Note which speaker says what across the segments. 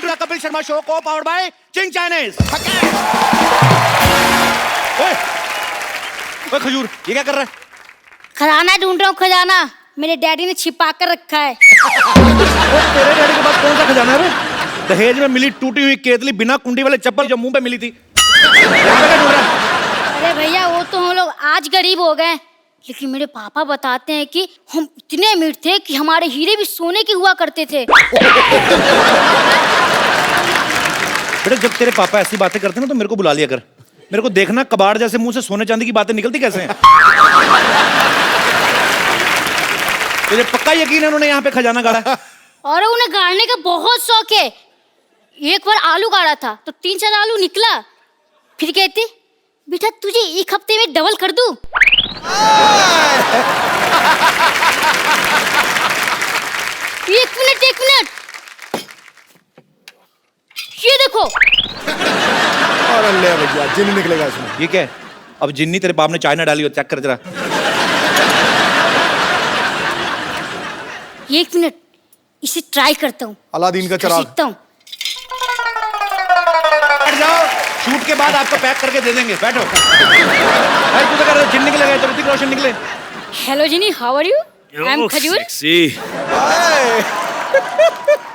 Speaker 1: The Kapil Sharma show को powered by Ching Chinese. ओए खजूर, ये क्या कर रहा है?
Speaker 2: खजाना ढूंढ रहा हूँ, खजाना मेरे डैडी ने छिपा कर रखा है।
Speaker 1: तेरे डैडी के पास कौन सा खजाना है? दहेज में मिली टूटी हुई केतली बिना कुंडी वाले चप्पल जो मुंह पे मिली थी।
Speaker 2: अरे भैया वो तो हम लोग आज गरीब हो गए, लेकिन मेरे पापा बताते हैं कि हम इतने अमीर थे कि हमारे हीरे भी सोने के हुआ करते थे।
Speaker 1: बेटा जब तेरे पापा ऐसी बातें करते ना तो मेरे को बुला लिया कर। मेरे को देखना कबाड़ जैसे मुंह से सोने चांदी की बातें निकलती कैसे हैं। तुझे पक्का यकीन है उन्होंने यहाँ पे खजाना गाड़ा है?
Speaker 2: और उन्हें गाड़ने का बहुत शौक है। एक बार आलू गाड़ा था तो 3-4 आलू निकला, फिर कहते बेटा तुझे एक हफ्ते में डबल कर दूं। एक मिनट ये देखो।
Speaker 3: और अल्लाह भैया जिन्न निकलेगा इसमें।
Speaker 1: ये क्या है? अब जिन्नी तेरे बाप ने चाय ना डाली हो, चेक कर जरा।
Speaker 2: एक मिनट इसे ट्राई करता हूँ।
Speaker 3: अलादीन का चिराग।
Speaker 2: सीखता हूँ।
Speaker 1: बैठ जाओ, शूट के बाद आपको पैक करके दे देंगे। बैठो। भाई तू तो कर रहा जिन निकले गए तो ऋतिक रोशन निकले।
Speaker 2: Hello Genie, how are you? I am Khajoor.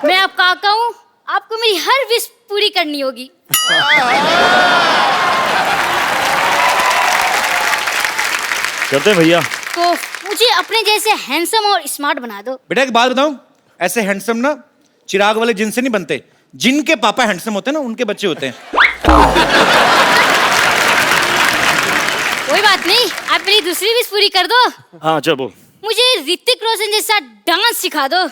Speaker 2: मैं आपका काका हूँ, आपको मेरी हर विश पूरी करनी होगी।
Speaker 4: करते हैं भैया।
Speaker 2: तो मुझे अपने जैसे हैंडसम और स्मार्ट बना दो।
Speaker 1: बेटा एक बात बताऊं, ऐसे हैंडसम ना चिराग वाले जिन से नहीं बनते, जिनके पापा हैंडसम होते हैं ना उनके बच्चे होते हैं।
Speaker 2: कोई बात नहीं, आप मेरी दूसरी विश पूरी कर दो।
Speaker 4: हाँ चल बोल।
Speaker 2: मुझे ऋतिक रोशन जैसा डांस सिखा दो।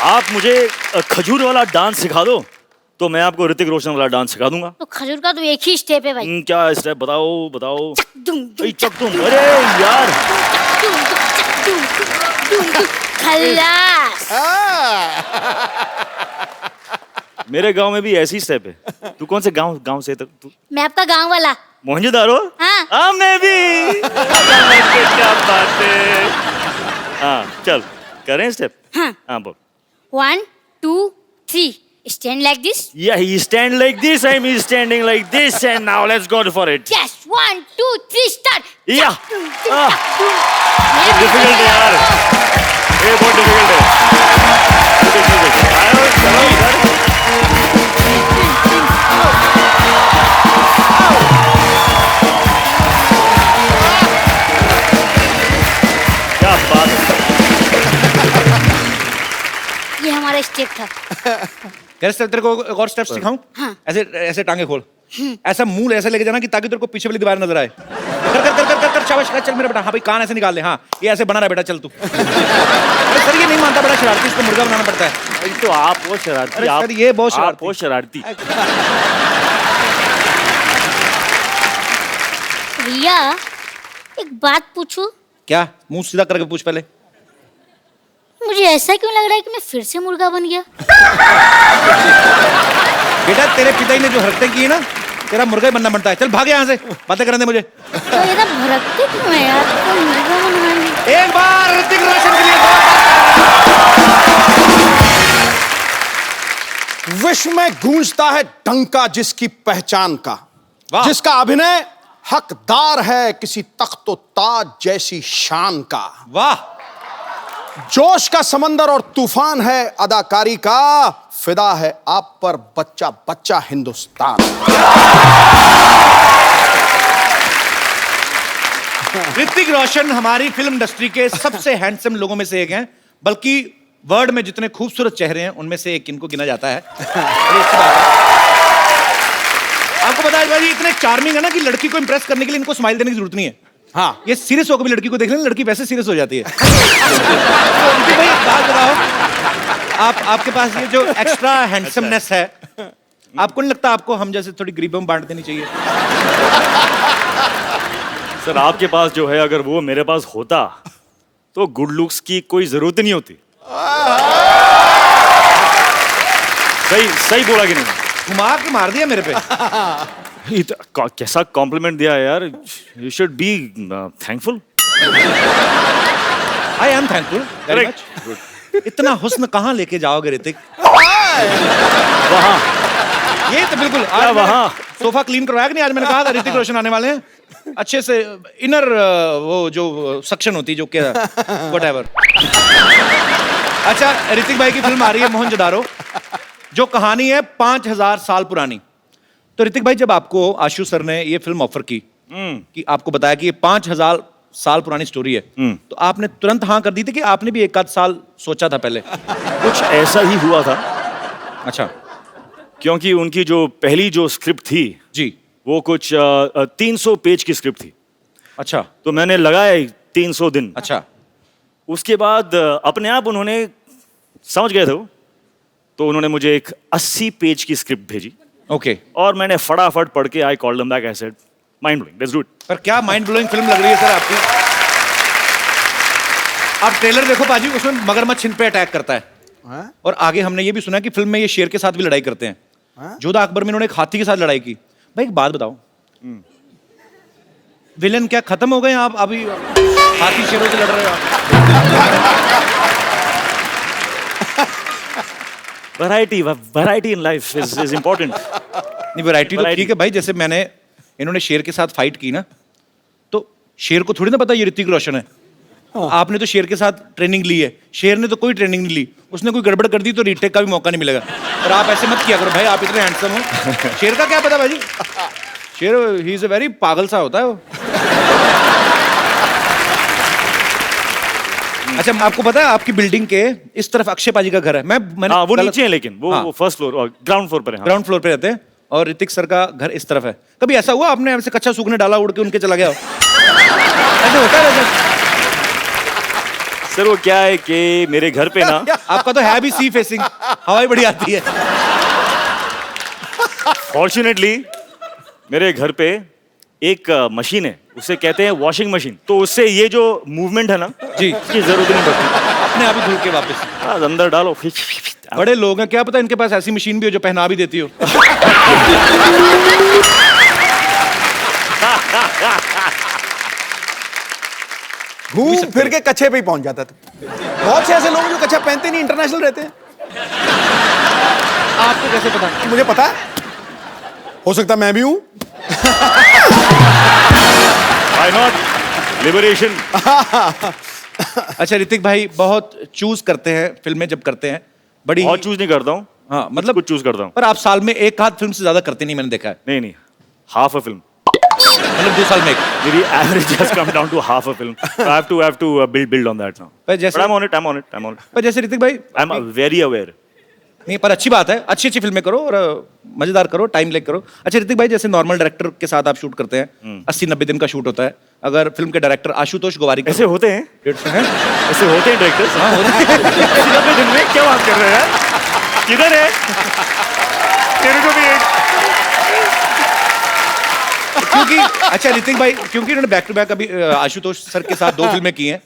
Speaker 4: आप मुझे खजूर वाला डांस सिखा दो तो मैं आपको ऋतिक रोशन वाला डांस सिखा दूंगा।
Speaker 2: तो खजूर का तो एक ही स्टेप है भाई।
Speaker 4: क्या स्टेप बताओ बताओ।
Speaker 2: दुम, दुम,
Speaker 4: चक तुम, अरे यार
Speaker 2: दुम, दुम, दुम, दुम, खल्लास।
Speaker 4: मेरे गांव में भी ऐसी स्टेप है। तू कौन से गांव से तू?
Speaker 2: मैं आपका गांव वाला।
Speaker 4: मोहनजोदारो?
Speaker 2: हाँ।
Speaker 4: मैं भी। क्या बात है। हाँ चल करें स्टेप। हाँ बोल।
Speaker 2: 1, 2, 3 stand like this.
Speaker 4: Yeah, he stand like this. I'm standing like this, and now let's go for it.
Speaker 2: Yes, 1, 2, 3 start.
Speaker 4: Yeah.
Speaker 2: मेरे
Speaker 4: डिफिकल्ट है यार, ये बहुत डिफिकल्ट है। आओ चलो इधर। क्या बात है।
Speaker 2: ये हमारा स्टेप था।
Speaker 1: तेरे को एक और स्टेप सिखाऊं?
Speaker 2: हाँ।
Speaker 1: ऐसे ऐसे टांगे खोल, ऐसा मुंह ऐसे लेके जाना कि ताकि तेरे को पीछे वाली दीवार नजर आए। कर कर कर कर कर, कर शाबाश, चल मेरा बेटा। हाँ भाई कान ऐसे निकाल ले। हाँ ये ऐसे बना रहा बेटा, चल तू। अरे सर ये नहीं मानता, बड़ा शरारती, इसको मुर्गा बनाना पड़ता है।
Speaker 4: तो आप बहुत शरारती।
Speaker 1: अरे सर ये बहुत शरारती।
Speaker 4: बहुत शरारती।
Speaker 2: भैया एक बात पूछूं?
Speaker 1: क्या? मुंह सीधा करके पूछ पहले।
Speaker 2: मुझे ऐसा क्यों लग रहा है कि मैं फिर से मुर्गा बन गया?
Speaker 1: बेटा तेरे पिताजी ने जो हरकतें की है ना, तेरा मुर्गा ही बनना बनता है। चल भाग यहाँ से, बातें करने दे मुझे।
Speaker 2: तो ये तो भड़कते क्यों है यार? तो मुर्गा बनवाएंगे।
Speaker 1: एक बार ऋतिक रोशन के लिए
Speaker 3: विश्व में गूंजता है डंका जिसकी पहचान का, जिसका अभिनय हकदार है किसी तख्तो ताज जैसी शान का।
Speaker 1: वाह।
Speaker 3: जोश का समंदर और तूफान है अदाकारी का, फिदा है आप पर बच्चा बच्चा हिंदुस्तान।
Speaker 1: ऋतिक रोशन हमारी फिल्म इंडस्ट्री के सबसे हैंडसम लोगों में से एक हैं, बल्कि वर्ल्ड में जितने खूबसूरत चेहरे हैं उनमें से एक इनको गिना जाता है। आपको पता है भाई इतने चार्मिंग है ना कि लड़की को इंप्रेस करने के लिए इनको स्माइल देने की जरूरत नहीं है। हाँ ये सीरियस होकर भी लड़की को देख लेना, लड़की वैसे सीरियस हो जाती है। तो भाई एक बात बताओ, आपके पास ये जो एक्स्ट्रा हैंडसमनेस है, आपको नहीं लगता आपको हम जैसे थोड़ी गरीबों में बांट देनी चाहिए?
Speaker 4: सर आपके पास जो है अगर वो मेरे पास होता तो गुड लुक्स की कोई जरूरत नहीं होती। सही बोला कि नहीं?
Speaker 1: घुमा के मार दिया मेरे पे।
Speaker 4: कैसा कॉम्प्लीमेंट दिया यार। You should be thankful.
Speaker 1: I am thankful very much. इतना हुस्न कहाँ लेके जाओगे ऋतिक?
Speaker 4: वहाँ
Speaker 1: ये तो बिल्कुल
Speaker 4: क्या वहाँ?
Speaker 1: सोफा क्लीन करवाया कि नहीं? आज मैंने कहा था ऋतिक रोशन आने वाले हैं, अच्छे से इनर वो जो सक्शन होती है जो क्या व्हाटएवर। अच्छा, ऋतिक भाई की फिल्म आ रही है मोहनजोदारो, जो कहानी है 5000 साल पुरानी। तो ऋतिक भाई, जब आपको आशु सर ने ये फिल्म ऑफर की कि आपको बताया कि ये 5000 साल पुरानी स्टोरी है, तो आपने तुरंत हाँ कर दी थी कि आपने भी एक आध साल सोचा था पहले?
Speaker 4: कुछ ऐसा ही हुआ था,
Speaker 1: अच्छा
Speaker 4: क्योंकि उनकी जो पहली जो स्क्रिप्ट थी
Speaker 1: जी।
Speaker 4: वो कुछ 300 पेज की स्क्रिप्ट थी।
Speaker 1: अच्छा
Speaker 4: तो मैंने लगाए 300 दिन।
Speaker 1: अच्छा
Speaker 4: उसके बाद अपने आप उन्होंने समझ गए थे वो, तो उन्होंने मुझे एक 80 पेज की स्क्रिप्ट भेजी
Speaker 1: ओके।
Speaker 4: और मैंने फटाफट पढ़ के I called them back, I said mind blowing, let's do it.
Speaker 1: पर क्या माइंड ब्लोइंग फिल्म लग रही है सर आपकी। आप ट्रेलर देखो पाजी, उसमें मगरमच्छ इन पे अटैक करता है। और आगे हमने ये भी सुना कि फिल्म में ये शेर के साथ भी लड़ाई करते हैं। जोधा अकबर में इन्होंने एक हाथी के साथ लड़ाई की। भाई एक बात बताओ, विलेन क्या खत्म हो गए आप अभी हाथी शेरों से लड़ रहे हो आप?
Speaker 4: Variety in life is important.
Speaker 1: नहीं, वैरायटी तो
Speaker 4: Variety.
Speaker 1: ठीक है भाई। जैसे मैंने इन्होंने शेर के साथ फाइट की ना, तो शेर को थोड़ी ना पता ये ऋतिक रोशन है। आपने तो शेर के साथ ट्रेनिंग ली है, शेर ने तो कोई ट्रेनिंग नहीं ली। उसने कोई गड़बड़ कर दी तो रीटेक का भी मौका नहीं मिलेगा। और आप ऐसे मत किया करो भाई, आप इतने हैंडसम हो। शेर का क्या पता भाई, शेर ही इज अ वेरी पागल सा होता है वो। अच्छा, आपको पता है आपकी बिल्डिंग के इस तरफ अक्षय पाजी का घर है। मैंने
Speaker 4: हाँ, वो नीचे है, लेकिन
Speaker 1: हाँ।
Speaker 4: वो फर्स्ट फ्लोर और ग्राउंड फ्लोर पर है। हाँ।
Speaker 1: ग्राउंड फ्लोर पे रहते हैं और ऋतिक सर का घर इस तरफ है। कभी ऐसा हुआ आपने ऐसे कच्चा सूखने डाला, उड़ के उनके चला गया हो? ऐसे होता है वैसे?
Speaker 4: सर वो क्या है कि मेरे घर पे ना
Speaker 1: आपका तो है भी सी फेसिंग, हवाई बड़ी आती है।
Speaker 4: फॉर्चुनेटली मेरे घर पे एक मशीन है, उसे कहते हैं वॉशिंग मशीन। तो उससे ये जो मूवमेंट है ना
Speaker 1: जी,
Speaker 4: इसकी जरूरत नहीं पड़ती।
Speaker 1: अपने आप ही धुल के वापस।
Speaker 4: हाँ, अंदर डालो।
Speaker 1: बड़े लोग हैं, क्या पता इनके पास ऐसी मशीन भी हो जो पहना भी देती हो।
Speaker 3: घूम फिर के कच्छे पे ही पहुंच जाता था। बहुत से ऐसे लोग जो कच्छा पहनते नहीं, इंटरनेशनल रहते हैं।
Speaker 1: आपको कैसे पता?
Speaker 3: मुझे पता है, हो सकता मैं भी हूं।
Speaker 4: Why not? लिबरेशन।
Speaker 1: अच्छा ऋतिक भाई, बहुत चूज करते हैं फिल्में जब करते हैं, बड़ी
Speaker 4: बहुत चूज नहीं करता हूँ।
Speaker 1: हाँ मतलब
Speaker 4: कुछ चूज करता हूँ।
Speaker 1: पर आप साल में एक आध फिल्म से ज्यादा करते नहीं, मैंने देखा है।
Speaker 4: नहीं, हाफ अ फिल्म।
Speaker 1: मतलब 2 साल में एक।
Speaker 4: मेरी average has come down to half a film. So I have to build on that now.
Speaker 1: पर जैसे
Speaker 4: But I'm on it.
Speaker 1: पर जैसे ऋतिक भाई,
Speaker 4: I'm very aware.
Speaker 1: नहीं पर अच्छी बात है, अच्छी अच्छी फिल्में करो और मजेदार करो, टाइम लेके करो। अच्छा ऋतिक भाई, जैसे नॉर्मल डायरेक्टर के साथ आप शूट करते हैं, 80-90 दिन का शूट होता है। अगर फिल्म के डायरेक्टर आशुतोष गोवारिकर
Speaker 4: ऐसे होते हैं?
Speaker 1: हैं?
Speaker 4: ऐसे होते हैं डायरेक्टर्स?
Speaker 1: हाँ, होते हैं।
Speaker 4: 90 दिन में क्या बात कर रहे हैं? किधर है? तेरे को भी एक
Speaker 1: क्योंकि अच्छा ऋतिक भाई, क्योंकि इन्होंने बैक टू बैक अभी आशुतोष सर के साथ 2 फिल्में की हैं।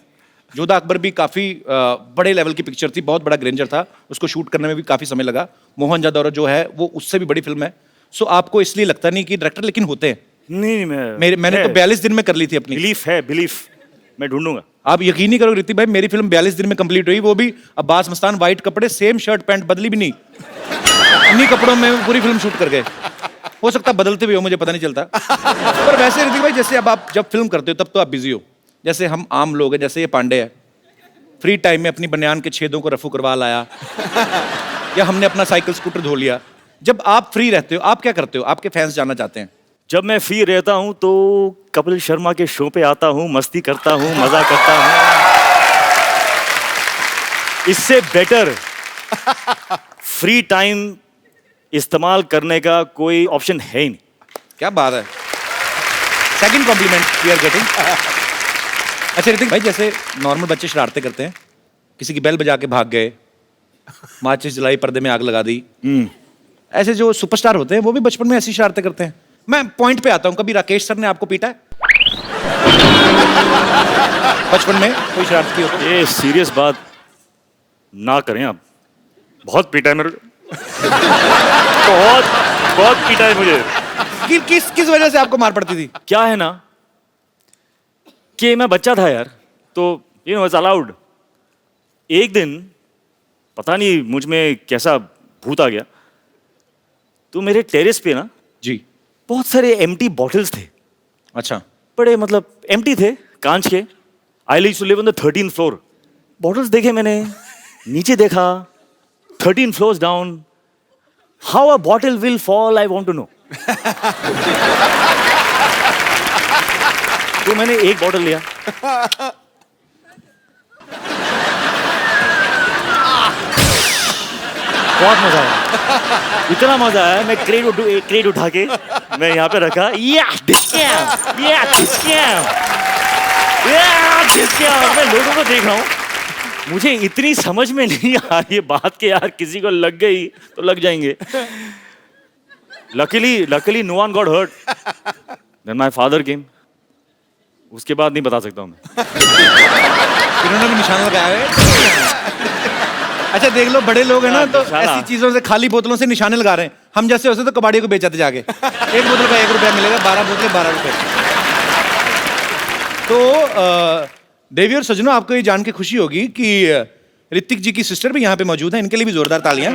Speaker 1: जोधा अकबर भी काफी बड़े लेवल की पिक्चर थी, बहुत बड़ा ग्रेंजर था, उसको शूट करने में भी काफी समय लगा। मोहनजोदारो जो है वो उससे भी बड़ी फिल्म है। सो आपको इसलिए लगता नहीं कि डायरेक्टर लेकिन होते हैं?
Speaker 4: नहीं,
Speaker 1: मैंने तो 42 दिन में कर ली थी अपनी।
Speaker 4: बिलीफ मैं ढूंढूंगा।
Speaker 1: आप यकीन नहीं करोगे ऋतिक भाई, मेरी फिल्म 42 दिन में कंप्लीट हुई, वो भी अब्बास मस्तान, वाइट कपड़े, सेम शर्ट पैंट, बदली भी नहीं, इन्हीं कपड़ों में पूरी फिल्म शूट कर गए। हो सकता बदलते भी हो, मुझे पता नहीं चलता। पर वैसे ऋतिक भाई, जैसे अब आप जब फिल्म करते हो तब तो आप बिजी हो, जैसे हम आम लोग हैं, जैसे ये पांडे है, फ्री टाइम में अपनी बनियान के छेदों को रफू करवा लाया, या हमने अपना साइकिल स्कूटर धो लिया। जब आप फ्री रहते हो आप क्या करते हो? आपके फैंस जानना चाहते हैं।
Speaker 4: जब मैं फ्री रहता हूँ तो कपिल शर्मा के शो पे आता हूँ, मस्ती करता हूँ, मजा करता हूँ। इससे बेटर फ्री टाइम इस्तेमाल करने का कोई ऑप्शन है ही नहीं।
Speaker 1: क्या बात है, second compliment we are getting. अच्छा ऋतिक भाई, जैसे नॉर्मल बच्चे शरारतें करते हैं, किसी की बेल बजा के भाग गए, माचिस जलाई, पर्दे में आग लगा दी, ऐसे जो सुपरस्टार होते हैं वो भी बचपन में ऐसी शरारतें करते हैं। मैं पॉइंट पे आता हूँ, कभी राकेश सर ने आपको पीटा है बचपन में? कोई शरारत की हो तो?
Speaker 4: ये सीरियस बात ना करें आप। बहुत पीटा है मेरे को। बहुत पीटा है मुझे।
Speaker 1: किस वजह से आपको मार पड़ती थी?
Speaker 4: क्या है ना कि मैं बच्चा था यार, तो इट्स अलाउड एक दिन पता नहीं मुझ में कैसा भूत आ गया, तो मेरे टेरेस पे ना
Speaker 1: जी।
Speaker 4: बहुत सारे एम्प्टी बॉटल्स थे,
Speaker 1: अच्छा।
Speaker 4: बड़े मतलब एम्प्टी थे, कांच के। I used to live on the 13th floor. Bottles देखे मैंने, नीचे देखा, 13 floors down. How a bottle will fall, I want to know. तो मैंने एक बॉटल लिया, बहुत मजा आया, इतना मजा आया। मैं क्रेट उठा के मैं यहाँ पे रखा, मैं लोगों को देख रहा हूँ। मुझे इतनी समझ में नहीं आ रही है बात के यार, किसी को लग गई तो लग जाएंगे। Luckily no one got hurt. Then my father came. उसके बाद नहीं बता सकता हूँ मैं।
Speaker 1: इन्होंने भी निशान लगाया है। अच्छा देख लो, बड़े लोग हैं ना तो
Speaker 4: निशाना।
Speaker 1: ऐसी चीजों से, खाली बोतलों से निशाने लगा रहे हैं। हम जैसे होते तो कबाड़ी को बेचाते जाके। एक बोतल का 1 रुपया मिलेगा, 12 बोतलें 12 रुपए। तो देवी और सजनों, आपको ये जान के खुशी होगी कि ऋतिक जी की सिस्टर भी यहाँ पे मौजूद है। इनके लिए भी जोरदार तालियां।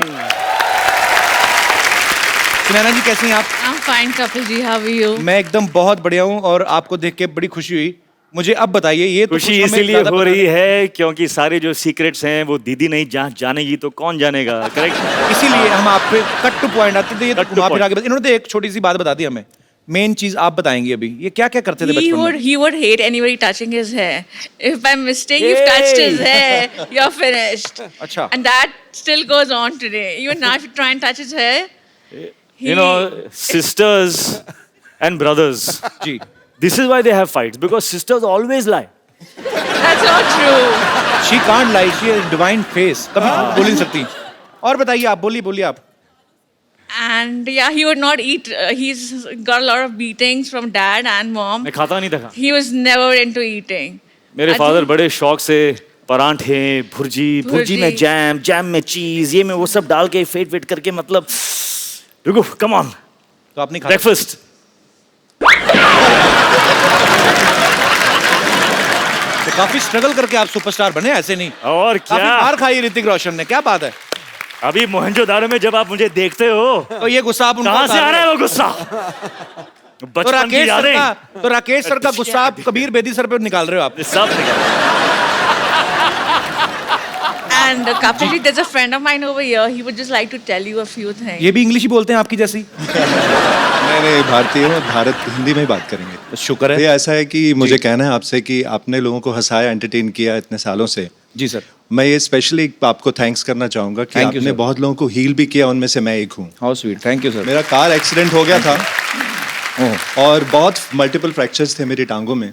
Speaker 1: सुनैना जी कैसी हैं आप?
Speaker 5: I'm fine, Kapil ji. How are you?
Speaker 1: मैं एकदम बहुत बढ़िया हूँ और आपको देख के बड़ी खुशी हुई। मुझे अब बताइए, ये तो
Speaker 4: खुशी
Speaker 1: कुछ हमें
Speaker 4: इसीलिए
Speaker 1: ज्यादा
Speaker 4: हो
Speaker 1: पता
Speaker 4: रही
Speaker 1: नहीं।
Speaker 4: है क्योंकि सारे जो सीक्रेट्स हैं वो दीदी नहीं जानेगी तो कौन जानेगा, करेक्ट?
Speaker 1: इसीलिए हम आप पे कट टू पॉइंट आते थे। ये तो
Speaker 4: Cut to
Speaker 1: घुमा फिरा
Speaker 4: point.
Speaker 1: के इन्होंने तो एक छोटी सी बात बता दी हमें। मेन चीज आप बताएंगे अभी, ये क्या क्या करते थे
Speaker 5: He
Speaker 1: बचपन
Speaker 5: would
Speaker 1: में?
Speaker 5: he would hate anybody touching his hair. If by mistake you've touched his hair, you're finished.
Speaker 1: अच्छा।
Speaker 5: And that still goes on today. Even now, if you try and touch his hair, he,
Speaker 4: You know, sisters and brothers.
Speaker 1: Ji.
Speaker 4: This is why they have fights because sisters always lie.
Speaker 5: that's not true.
Speaker 1: She can't lie, she has divine face. कभी बोल नहीं सकती। और बताइए आप, बोलिए आप।
Speaker 5: And yeah, he would not eat. He's got a lot of beatings from dad and mom.
Speaker 4: मैं खाता नहीं था।
Speaker 5: He was never into eating.
Speaker 4: मेरे
Speaker 5: I
Speaker 4: फादर
Speaker 5: think-
Speaker 4: बड़े शौक से परांठे, भुर्जी में जैम में चीज, ये में वो सब डाल के फेट करके, मतलब रुको, कम ऑन,
Speaker 1: तो आपने खा
Speaker 4: ब्रेकफास्ट।
Speaker 1: तो काफी स्ट्रगल करके आप सुपरस्टार बने, ऐसे नहीं।
Speaker 4: और
Speaker 1: काफी
Speaker 4: क्या,
Speaker 1: मार खाई ऋतिक रोशन ने, क्या बात है।
Speaker 4: अभी मोहनजोदारो में जब आप मुझे देखते हो
Speaker 1: तो ये गुस्सा आप उनको
Speaker 4: कहाँ से
Speaker 1: उतार
Speaker 4: आ रहा
Speaker 1: रहे
Speaker 4: है वो गुस्सा?
Speaker 1: तो
Speaker 4: बचपन की
Speaker 1: राकेश सर
Speaker 4: यादें
Speaker 1: का राकेश सर का गुस्सा आप कबीर बेदी सर पे निकाल रहे हो आप।
Speaker 4: सब निकल।
Speaker 5: And Kapil ji, there's a friend of mine over here. He would just like to tell you a few things.
Speaker 1: ये भी इंग्लिश ही बोलते हैं आपकी जैसी।
Speaker 6: नहीं भारतीय हूँ, भारत हिंदी में ही बात करेंगे।
Speaker 1: शुक्र
Speaker 6: ये
Speaker 1: है
Speaker 6: ऐसा है कि मुझे कहना है आपसे कि आपने लोगों को हंसाया, एंटरटेन किया इतने सालों से।
Speaker 1: जी सर।
Speaker 6: मैं ये स्पेशली आपको थैंक्स करना चाहूँगा कि
Speaker 1: Thank you,
Speaker 6: आपने
Speaker 1: sir.
Speaker 6: बहुत लोगों को हील भी किया, उनमें से मैं एक हूँ।
Speaker 1: How sweet, thank you sir.
Speaker 6: मेरा कार एक्सीडेंट हो गया था और बहुत मल्टीपल फ्रैक्चर्स थे मेरी टांगों में।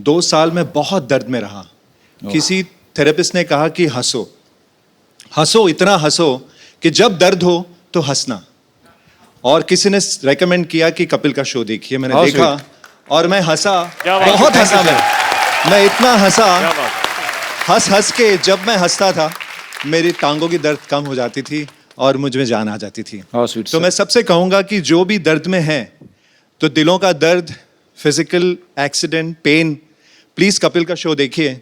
Speaker 6: 2 साल में बहुत दर्द में रहा। किसी थेरेपिस्ट ने कहा कि हंसो, इतना हंसो कि जब दर्द हो तो हंसना। और किसी ने रेकमेंड किया कि कपिल का शो देखिए, मैंने
Speaker 1: How
Speaker 6: देखा और मैं हंसा,
Speaker 4: क्या बात है,
Speaker 6: बहुत
Speaker 1: thank
Speaker 6: हंसा
Speaker 1: you,
Speaker 6: मैं इतना हंसा,
Speaker 4: क्या बात?
Speaker 6: हंस के जब मैं हंसता था मेरी टांगों की दर्द कम हो जाती थी और मुझ में जान आ जाती थी।
Speaker 1: How sweet,
Speaker 6: तो
Speaker 1: sir.
Speaker 6: मैं सबसे कहूंगा कि जो भी दर्द में है, तो दिलों का दर्द, physical accident, pain, please Kapil का शो देखिए।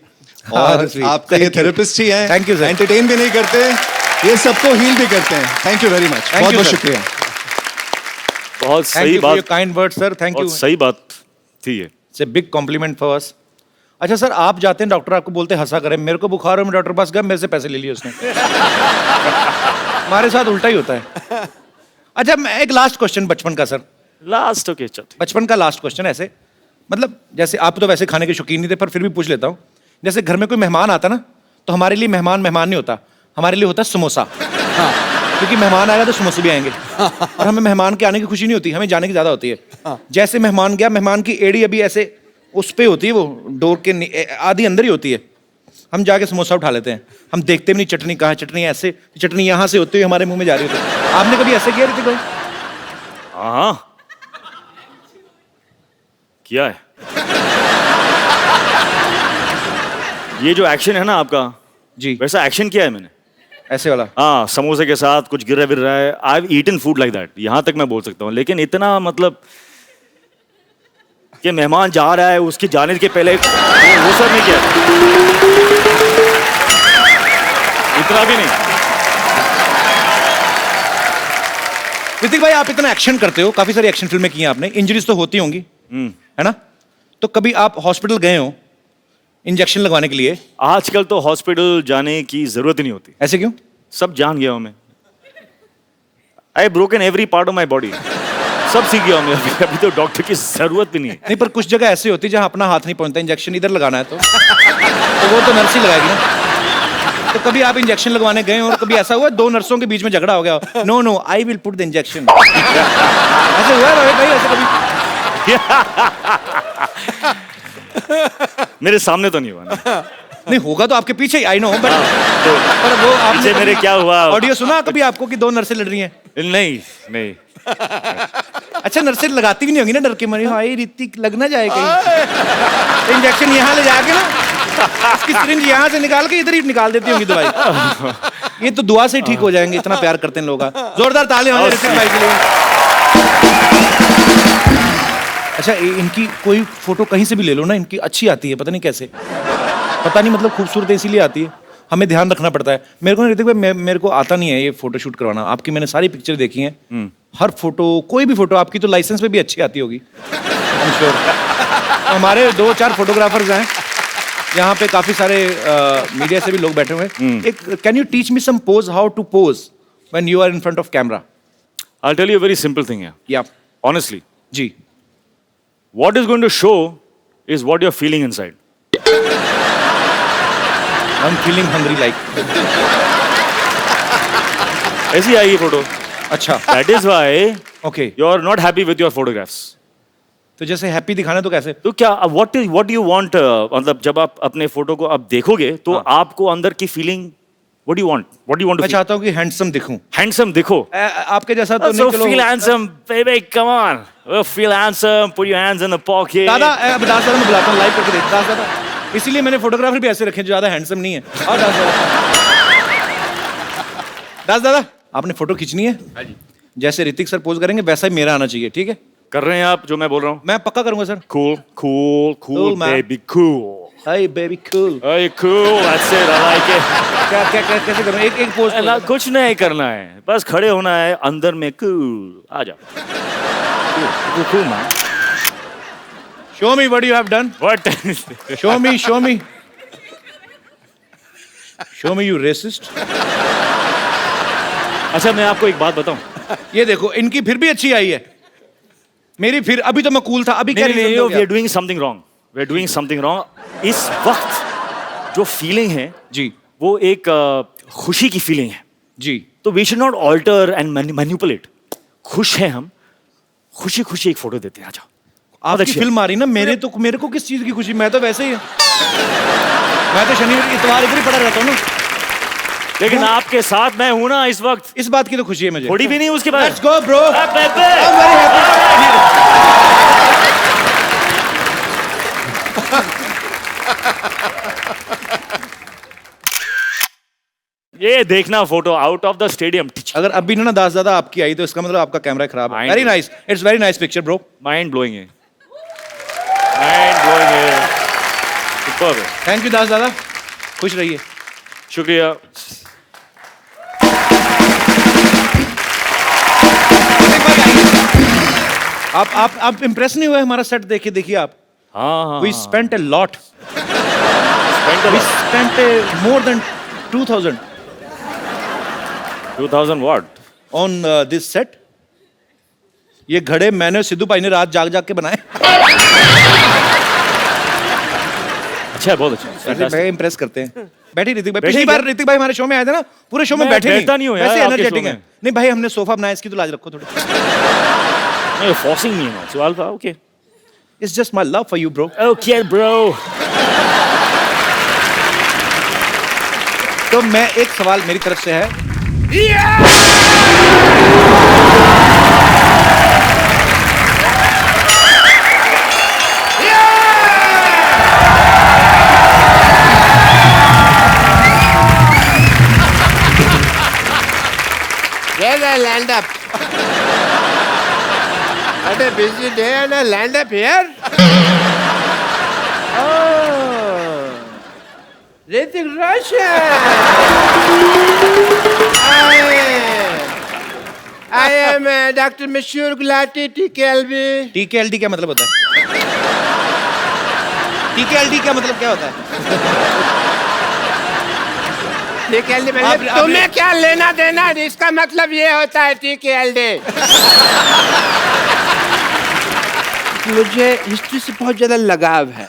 Speaker 6: और
Speaker 1: sweet.
Speaker 6: आपका ये
Speaker 1: Thank you.
Speaker 6: थेरेपिस्ट ही है,
Speaker 1: Thank you, sir.
Speaker 6: एंटरटेन भी नहीं करते, ये सबको हील भी करते हैं। Thank you very much,
Speaker 1: you,
Speaker 6: बहुत बहुत
Speaker 1: sir.
Speaker 6: शुक्रिया।
Speaker 4: बहुत
Speaker 1: थैंक
Speaker 4: सही
Speaker 1: यू फॉर योर
Speaker 4: बात,
Speaker 1: kind word sir, thank you.
Speaker 4: बहुत सही बात थी ये।
Speaker 1: It's a big complement for us. अच्छा सर, आप जाते हैं डॉक्टर आपको बोलते हैं हंसा करें, मेरे को बुखार हो मैं डॉक्टर के पास गया, मेरे से पैसे ले लिए उसने। हमारे साथ उल्टा ही होता है। अच्छा मैं एक लास्ट क्वेश्चन बचपन का सर,
Speaker 4: लास्ट ओके चल।
Speaker 1: बचपन का लास्ट क्वेश्चन ऐसे, मतलब जैसे आप तो वैसे खाने के शौकीन नहीं थे पर फिर भी पूछ लेता हूँ। जैसे घर में कोई मेहमान आता ना, तो हमारे लिए मेहमान नहीं होता, हमारे लिए होता समोसा। हाँ, क्योंकि मेहमान आएगा तो समोसे भी आएंगे और हमें मेहमान के आने की खुशी नहीं होती, हमें जाने की ज्यादा होती है। जैसे मेहमान गया, मेहमान की एड़ी अभी ऐसे उस पे होती है, वो डोर के आधी अंदर ही होती है, हम जाके समोसा उठा लेते हैं। हम देखते भी नहीं चटनी कहाँ, चटनी ऐसे, चटनी यहाँ से होती हुई हमारे मुंह में जा रही होती है। आपने कभी ऐसे किया ऋतिक भाई?
Speaker 4: हाँ किया है। ये जो एक्शन है ना आपका,
Speaker 1: जी
Speaker 4: वैसा एक्शन किया है मैंने।
Speaker 1: ऐसे वाला।
Speaker 4: हाँ, समोसे के साथ कुछ गिर रहा है। I have eaten food like that, यहाँ तक मैं बोल सकता हूँ। लेकिन इतना मतलब कि मेहमान जा रहा है, उसके जाने के पहले वो सब नहीं किया। इतना भी नहीं।
Speaker 1: ऋतिक भाई, आप इतना एक्शन करते हो, काफी सारी एक्शन फिल्में की हैं आपने, इंजरीज तो होती होंगी, है ना? तो कभी आप हॉस्पिटल गए हो इंजेक्शन लगवाने के लिए?
Speaker 4: आजकल तो हॉस्पिटल जाने की जरूरत ही नहीं होती।
Speaker 1: ऐसे क्यों?
Speaker 4: सब जान गया हूं मैं। I broken every part of my body. सब सीख गया हूं मैं। अभी तो डॉक्टर की जरूरत भी नहीं है।
Speaker 1: नहीं, पर कुछ जगह ऐसी होती है जहां अपना हाथ नहीं पहुंचता, इंजेक्शन इधर लगाना है तो वो तो नर्स ही लगाएगी ना। तो कभी आप इंजेक्शन लगवाने गए हो और कभी ऐसा हुआ दो नर्सों के बीच में झगड़ा हो गया, no no I will put the injection, ऐसे हुआ है भाई? ऐसे कभी?
Speaker 4: मेरे सामने तो नहीं हुआ ना।
Speaker 1: नहीं, होगा तो आपके पीछे ही, आई नो, बट
Speaker 4: तो
Speaker 1: पर वो आपने
Speaker 4: पीछे मेरे क्या हुआ?
Speaker 1: ऑडियो सुना कभी आपको कि दो नर्सें लड़ रही हैं?
Speaker 4: नहीं नहीं।
Speaker 1: अच्छा, नर्सें लगाती भी नहीं होंगी ना डर के मारे, हाय ऋतिक लग ना जाए कहीं, तो इंजेक्शन यहाँ ले जाके ना इसकी सिरिंज यहाँ से निकाल के इधर ही निकाल देती होंगी दवाई। ये तो दुआ से ही ठीक हो जाएंगे, इतना प्यार करते हैं लोग। जोरदार ताली हो जाए ऋतिक भाई के लिए। अच्छा, इनकी कोई फोटो कहीं से भी ले लो ना, इनकी अच्छी आती है, पता नहीं कैसे, पता नहीं, मतलब खूबसूरत इसीलिए आती है, हमें ध्यान रखना पड़ता है। मेरे को ऋतिक भाई, मेरे को आता नहीं है ये फोटो शूट करवाना। आपकी मैंने सारी पिक्चर देखी हैं, हर फोटो, कोई भी फोटो आपकी तो लाइसेंस पे भी अच्छी आती होगी, आई एम श्योर। हमारे 2-4 फोटोग्राफर्स हैं यहाँ पे, काफी सारे मीडिया से भी लोग बैठे हुए हैं। एक can you teach me some pose, how to pose when you are in front of camera?
Speaker 4: I'll tell you a very simple thing here.
Speaker 1: या
Speaker 4: Honestly,
Speaker 1: जी,
Speaker 4: what is going to show is what you're feeling inside.
Speaker 1: I am feeling hungry like.
Speaker 4: ऐसी आई ये photo.
Speaker 1: अच्छा,
Speaker 4: That is why
Speaker 1: okay.
Speaker 4: you're not happy with your photographs.
Speaker 1: तो जैसे happy दिखाना तो कैसे?
Speaker 4: तो क्या what do you want? मतलब जब आप अपने फोटो को आप देखोगे तो आपको अंदर की feeling what do you want? What do you want to
Speaker 1: मैं
Speaker 4: feel?
Speaker 1: चाहता हूँ कि हैंडसम दिखूं।
Speaker 4: Handsome दिखो।
Speaker 1: आपके जैसा तो
Speaker 4: So
Speaker 1: नहीं, चलो।
Speaker 4: feel handsome, baby. Come on. Feel handsome. Put your hands in the pocket.
Speaker 1: दादा, दास दादा मैं बुलाता हूँ, लाइव करके देख दास दादा। इसीलिए मैंने फोटोग्राफर भी ऐसे रखे जो ज्यादा हैंडसम नहीं है। और दास दादा, दास दादा आपने फोटो खींचनी है, जैसे ऋतिक सर पोज करेंगे वैसा ही मेरा आना चाहिए, ठीक है?
Speaker 4: कर रहे हैं आप जो मैं बोल रहा हूँ?
Speaker 1: मैं पक्का करूंगा sir.
Speaker 4: Cool,
Speaker 1: Cool, man.
Speaker 4: baby, cool.
Speaker 1: Hi baby cool.
Speaker 4: Hey, cool. That's it. I like it.
Speaker 1: क्या क्या क्या कैसे करूं? एक पोज।
Speaker 4: कुछ नहीं करना है, बस खड़े होना है अंदर में। कूल, आ जाओ। Cool, man.
Speaker 1: Show me what you have done.
Speaker 4: What?
Speaker 1: Show me, show me, show me you racist.
Speaker 4: अच्छा, मैं आपको एक बात बताऊं।
Speaker 1: ये देखो, इनकी फिर भी अच्छी आई है, मेरी फिर, अभी तो मैं कूल था, अभी क्या
Speaker 4: नहीं,
Speaker 1: reason
Speaker 4: नहीं,
Speaker 1: हो
Speaker 4: we
Speaker 1: गया?
Speaker 4: are doing something wrong. We are doing something wrong. इस वक्त जो फीलिंग है
Speaker 1: जी
Speaker 4: वो एक खुशी की फीलिंग है।
Speaker 1: जी,
Speaker 4: तो we should not alter and manipulate. खुश हैं हम, खुशी खुशी एक फोटो देते हैं। आ जाओ।
Speaker 1: आपकी
Speaker 4: अच्छी है।
Speaker 1: फिल्म आ रही ना, मेरे को किस चीज की खुशी? मैं तो वैसे ही मैं तो शनिवार इतवार इधर ही पड़ा रहता हूँ ना।
Speaker 4: लेकिन आपके साथ मैं हूं ना इस वक्त।
Speaker 1: इस बात की तो खुशी है मुझे।
Speaker 4: थोड़ी भी नहीं उसके बाद।
Speaker 1: Let's go bro,
Speaker 4: Ah, baby.
Speaker 1: I'm very happy।
Speaker 4: ये देखना photo out of the stadium.
Speaker 1: अगर अभी ना दास दादा आपकी आई तो इसका मतलब आपका कैमरा खराब है।
Speaker 4: Mind
Speaker 1: very
Speaker 4: blowing।
Speaker 1: Nice, it's very nice picture bro.
Speaker 4: Mind blowing है, माइंड ब्लोइंग है। सुपर्ब है।
Speaker 1: थैंक यू दास दादा, खुश रहिए।
Speaker 4: शुक्रिया।
Speaker 1: आप इम्प्रेस नहीं हुए हमारा सेट देखे? देखिए आप,
Speaker 4: हाँ हाँ।
Speaker 1: We spent a lot,
Speaker 4: Spent a
Speaker 1: we
Speaker 4: lot.
Speaker 1: Spent more than 2000
Speaker 4: 2000 what?
Speaker 1: On this set. ये घड़े मैंने सिद्धू भाई ने रात जाग जाग के बनाए।
Speaker 4: अच्छा है, बहुत अच्छा।
Speaker 1: ऋतिक भाई इम्प्रेस करते हैं। बैठी ऋतिक भाई,
Speaker 4: बैठे
Speaker 1: पिछली
Speaker 4: क्या?
Speaker 1: बार ऋतिक भाई हमारे शो में आए थे ना, पूरे शो में
Speaker 4: मैं
Speaker 1: बैठे
Speaker 4: बैठता नहीं हूँ यार
Speaker 1: वैसे
Speaker 4: आपके
Speaker 1: एनर्जेटिक
Speaker 4: शो
Speaker 1: है।
Speaker 4: में।
Speaker 1: नहीं भाई, हमने सोफा बनाया, इसकी तो लाज रखो थोड़ी।
Speaker 4: नहीं, forcing me now. So Alpha, okay.
Speaker 1: It's just my love for you bro.
Speaker 4: Okay, bro.
Speaker 1: तो मैं, एक सवाल मेरी तरफ से है,
Speaker 7: There's a land up. What a busy day and a land up here. Oh, Hrithik Roshan. मैं doctor मशहूर गुलाटी TKLB।
Speaker 1: TKLD क्या मतलब होता है? TKLD क्या मतलब क्या होता है?
Speaker 7: TKLD
Speaker 1: आप-
Speaker 7: मतलब तुम्हें क्या लेना देना, इसका मतलब ये होता है TKLD। मुझे हिस्ट्री से बहुत ज्यादा लगाव है।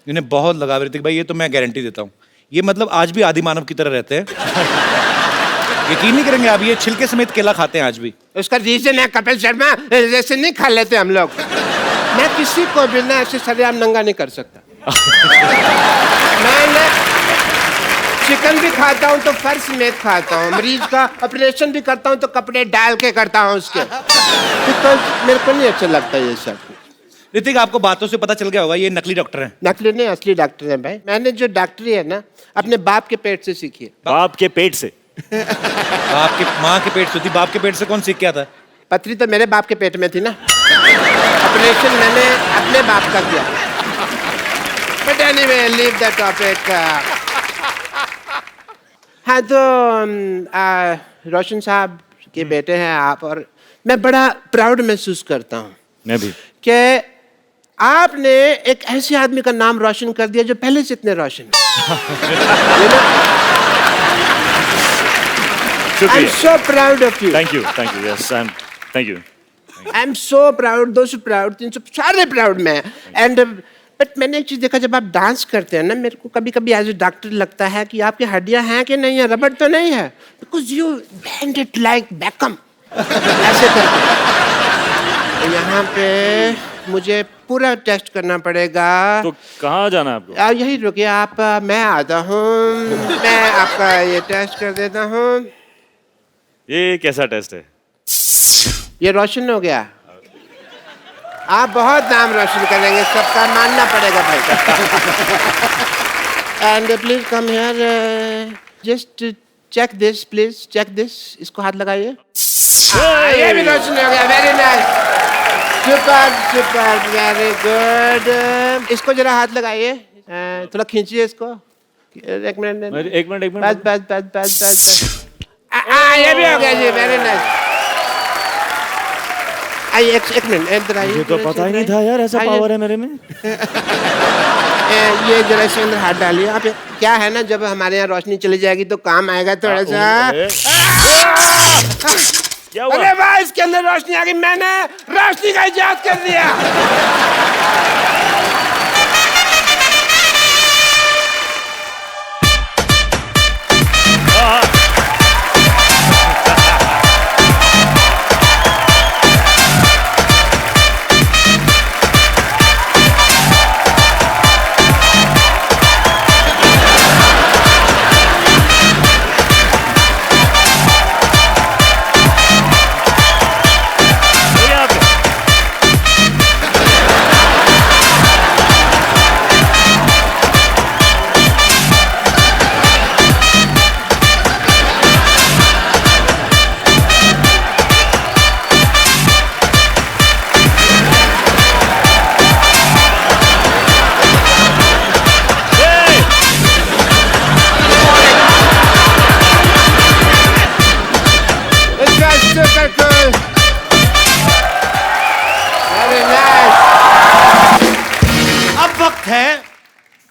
Speaker 1: इन्हें बहुत लगा ऋतिक भाई, ये तो मैं गारंटी देता हूँ। ये मतलब आज भी आदि मानव की तरह रहते हैं। यकीन नहीं करेंगे आप, ये छिलके समेत केला खाते हैं आज भी।
Speaker 7: उसका रीजन है कपिल शर्मा, जैसे नहीं खा लेते हम लोग। मैं किसी को भी ना ऐसे सरेआम नंगा नहीं कर सकता। मैं चिकन भी खाता हूँ तो फर्श समेत खाता हूँ। मरीज का ऑपरेशन भी करता हूँ तो कपड़े डाल के करता हूँ उसके, बिकॉज मेरे को नहीं अच्छा लगता ये सब।
Speaker 1: ऋतिक, आपको बातों से पता चल गया होगा ये नकली डॉक्टर हैं।
Speaker 7: नकली नहीं, असली डॉक्टर है भाई। मैंने जो डॉक्टरी है ना अपने बाप के पेट से सीखी है।
Speaker 4: बाप के पेट से?
Speaker 1: आपके माँ के पेट से थी, बाप के पेट से कौन सीख क्या था?
Speaker 7: पथरी तो मेरे बाप के पेट में थी ना, ऑपरेशन मैंने अपने बाप का किया। But anyway, leave that topic. हाँ तो रोशन साहब के बेटे हैं आप, और मैं बड़ा प्राउड महसूस करता हूँ
Speaker 4: मैं भी।
Speaker 7: कि आपने एक ऐसे आदमी का नाम रोशन कर दिया जो पहले से इतने रोशन है।
Speaker 4: शुक्रिया।
Speaker 7: I'm so proud of you.
Speaker 4: Thank you, yes, thank you.
Speaker 7: I'm so proud, those who proud, 300 सारे प्राउड में। एंड बट मैंने एक चीज देखा, जब आप डांस करते हैं ना, मेरे को कभी कभी एज ए डॉक्टर लगता है कि आपकी हड्डियां हैं कि नहीं है, रबड़ तो नहीं है, because you band it like Beckham ऐसे करके। तो यहाँ पे मुझे पूरा टेस्ट करना पड़ेगा।
Speaker 4: तो कहाँ जाना है आपको?
Speaker 7: यही रुकिए आप, मैं आता हूँ, मैं आपका ये टेस्ट कर देता हूँ।
Speaker 4: ये कैसा टेस्ट है?
Speaker 7: ये रोशन हो गया। आप बहुत नाम रोशन करेंगे, सबका मानना पड़ेगा भाई। And please come here, just check this, please check this. इसको हाथ लगाइए। ये भी रोशन हो गया, very nice, super super, very good. इसको जरा हाथ लगाइए, थोड़ा खींचिए इसको। एक मिनट,
Speaker 4: एक मिनट
Speaker 7: बस बस बस बस बस। ये भी हो गया जी, वेरी नाइस। आइए एक मिनट, इधर आइए।
Speaker 4: मुझे तो पता ही नहीं था यार ऐसा पावर है मेरे में।
Speaker 7: ये जरा इसके अंदर हाथ डालिए आप। क्या है ना, जब हमारे यहाँ रोशनी चली जाएगी तो काम आएगा थोड़ा सा।
Speaker 4: क्या हुआ?
Speaker 7: अरे वाह, इसके अंदर रोशनी आ गई, मैंने रोशनी का इजाद कर दिया।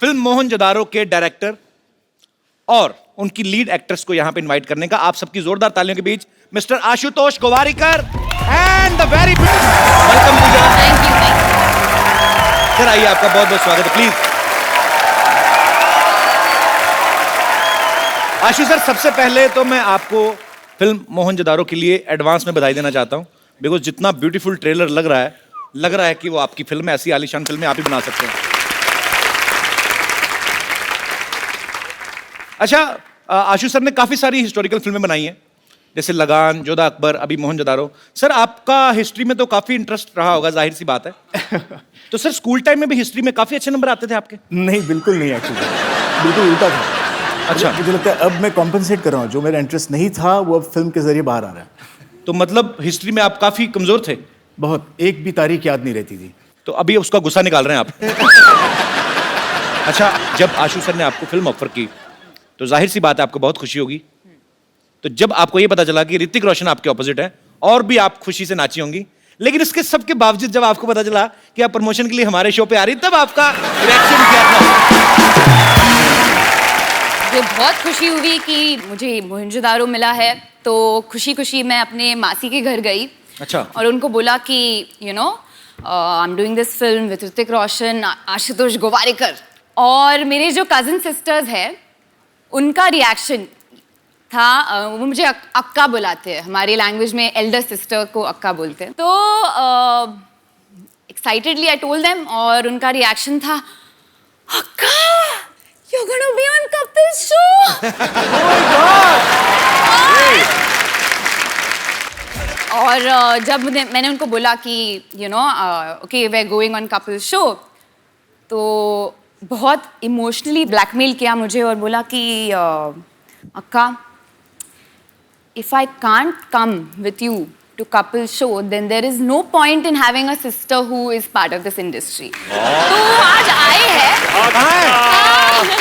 Speaker 1: फिल्म मोहनजोदारो के डायरेक्टर और उनकी लीड एक्ट्रेस को यहां पे इनवाइट करने का। आप सबकी जोरदार तालियों के बीच mister Ashutosh Gowariker and the very welcome Pooja.
Speaker 2: Thank you.
Speaker 1: Sir आइए, आपका बहुत बहुत स्वागत है, प्लीज। आशु सर, सबसे पहले तो मैं आपको फिल्म मोहनजोदारो के लिए एडवांस में बधाई देना चाहता हूं, बिकॉज जितना ब्यूटीफुल ट्रेलर लग रहा है कि वो आपकी फिल्म है। ऐसी आलीशान फिल्में आप ही बना सकते हैं। अच्छा, आशु सर ने काफी सारी हिस्टोरिकल फिल्में बनाई हैं, जैसे लगान, जोधा अकबर, अभी मोहनजोदारो। सर आपका हिस्ट्री में तो काफी इंटरेस्ट रहा होगा, जाहिर सी बात है। तो सर स्कूल टाइम में भी हिस्ट्री में काफी अच्छे नंबर आते थे आपके?
Speaker 8: नहीं, बिल्कुल नहीं, एक्चुअली बिल्कुल उल्टा था।
Speaker 1: अच्छा,
Speaker 8: मुझे लगता है अब मैं कॉम्पनसेट कर रहा हूँ, जो मेरा इंटरेस्ट नहीं था वो अब फिल्म के जरिए बाहर आ रहा है।
Speaker 1: तो मतलब हिस्ट्री में आप काफी कमजोर थे?
Speaker 8: बहुत, एक भी तारीख याद नहीं रहती थी।
Speaker 1: तो अभी उसका गुस्सा निकाल रहे हैं आप। अच्छा, जब आशु सर ने आपको फिल्म ऑफर की तो जाहिर सी बात है आपको बहुत खुशी होगी। तो जब आपको ये पता चला कि ऋतिक रोशन आपके ऑपोजिट है और भी आप खुशी से नाची होंगी, लेकिन इसके सबके बावजूद जब आपको पता चला कि आप प्रमोशन के लिए हमारे शो पे आ रही, तब आपका रिएक्शन क्या था?
Speaker 9: मुझे बहुत खुशी हुई कि मुझे मोहनजोदारो मिला है, तो खुशी खुशी मैं अपने मासी के घर गई।
Speaker 1: अच्छा।
Speaker 9: और उनको बोला कि you know I am doing this film with Hrithik Roshan, Ashutosh Gowariker, और मेरे जो कजिन सिस्टर्स हैं उनका रिएक्शन था, वो मुझे अक्का बुलाते हैं, हमारी लैंग्वेज में एल्डर सिस्टर को अक्का बोलते हैं। तो एक्साइटेडली आई टोल्ड देम, और उनका रिएक्शन था, अक्का you're gonna be on Kapil show। और जब मैंने उनको बोला कि you no okay way going on Kapil show, तो बहुत इमोशनली ब्लैकमेल किया मुझे और बोला कि अक्का, if I can't come with you to couple show, then there is no point in having a sister who is part of this industry। तो आज आए हैं। And,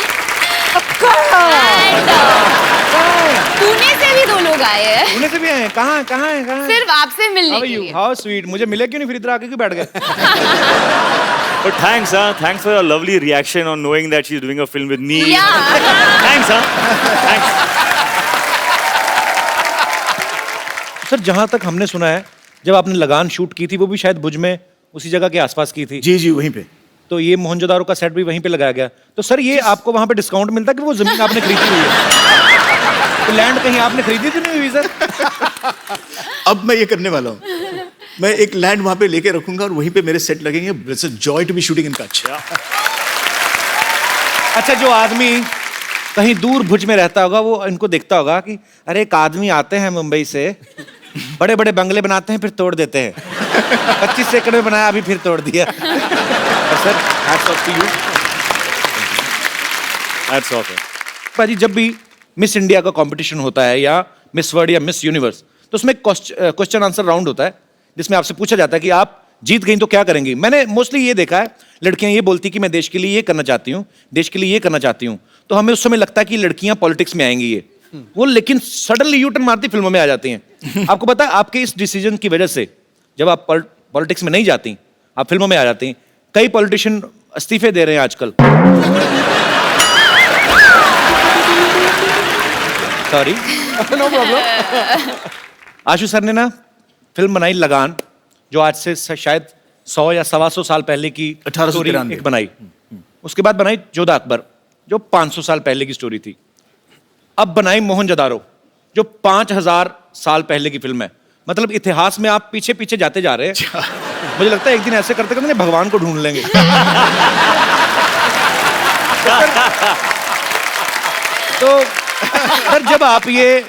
Speaker 9: पुणे से भी 2 लोग आए हैं।
Speaker 1: पुणे से भी आए हैं? कहाँ कहाँ है, कहाँ है?
Speaker 9: सिर्फ आपसे मिलने के लिए।
Speaker 1: हाउ स्वीट, मुझे मिले क्यों नहीं, फिर इधर आके क्यों बैठ गए?
Speaker 4: But thanks, thanks for your lovely reaction on knowing that she's doing a film with me.
Speaker 9: Yeah.
Speaker 4: Thanks, thanks.
Speaker 1: Sir, जहाँ तक हमने सुना है, जब आपने लगान शूट की थी वो भी शायद भुज में उसी जगह के आसपास की थी।
Speaker 8: जी जी वहीं पे।
Speaker 1: तो ये मोहनजोदारो का सेट भी वहीं पे लगाया गया। तो सर, ये आपको वहाँ पे डिस्काउंट मिलता कि वो जमीन आपने खरीदी हुई है? तो लैंड कहीं आपने खरीदी तो नहीं हुई सर?
Speaker 8: अब मैं ये करने वाला हूँ, मैं एक लैंड वहाँ पे लेके रखूंगा और वहीं पे मेरे सेट लगेंगे। It's a joy to be shooting in Kutch.
Speaker 1: अच्छा, जो आदमी कहीं दूर भुज में रहता होगा वो इनको देखता होगा कि अरे एक आदमी आते हैं मुंबई से, बड़े बड़े बंगले बनाते हैं फिर तोड़ देते हैं, 25 एकड़ में बनाया अभी फिर तोड़ दिया। और sir, hats off to you.
Speaker 4: Hats off.
Speaker 1: भाजी, जब भी मिस इंडिया का कंपटीशन होता है या मिस वर्ल्ड या मिस यूनिवर्स, तो उसमें क्वेश्चन आंसर राउंड होता है जिसमें आपसे पूछा जाता है कि आप जीत गई तो क्या करेंगी। मैंने मोस्टली ये देखा है, लड़कियां ये बोलती कि मैं देश के लिए ये करना चाहती हूँ, देश के लिए ये करना चाहती हूँ। तो हमें उस समय लगता है कि लड़कियां पॉलिटिक्स में आएंगी ये वो, लेकिन सडनली यू टर्न मारती फिल्मों में आ जाती हैं। आपको पता है, आपके इस डिसीजन की वजह से जब आप पॉलिटिक्स में नहीं जाती, आप फिल्मों में आ जाती, कई पॉलिटिशियन इस्तीफे दे रहे हैं आजकल। Sorry, no problem. Ashu sir ने ना फिल्म बनाई लगान, जो आज से शायद 100 या 125 साल पहले की
Speaker 8: 1893
Speaker 1: एक बनाई। उसके बाद बनाई जोधा अकबर, जो 500 साल पहले की स्टोरी थी। अब बनाई मोहनजोदारो, जो 5000 साल पहले की फिल्म है। मतलब इतिहास में आप पीछे पीछे जाते जा रहे हैं। मुझे लगता है एक दिन ऐसे करते करते भगवान को ढूंढ लेंगे। तो सर, जब आप ये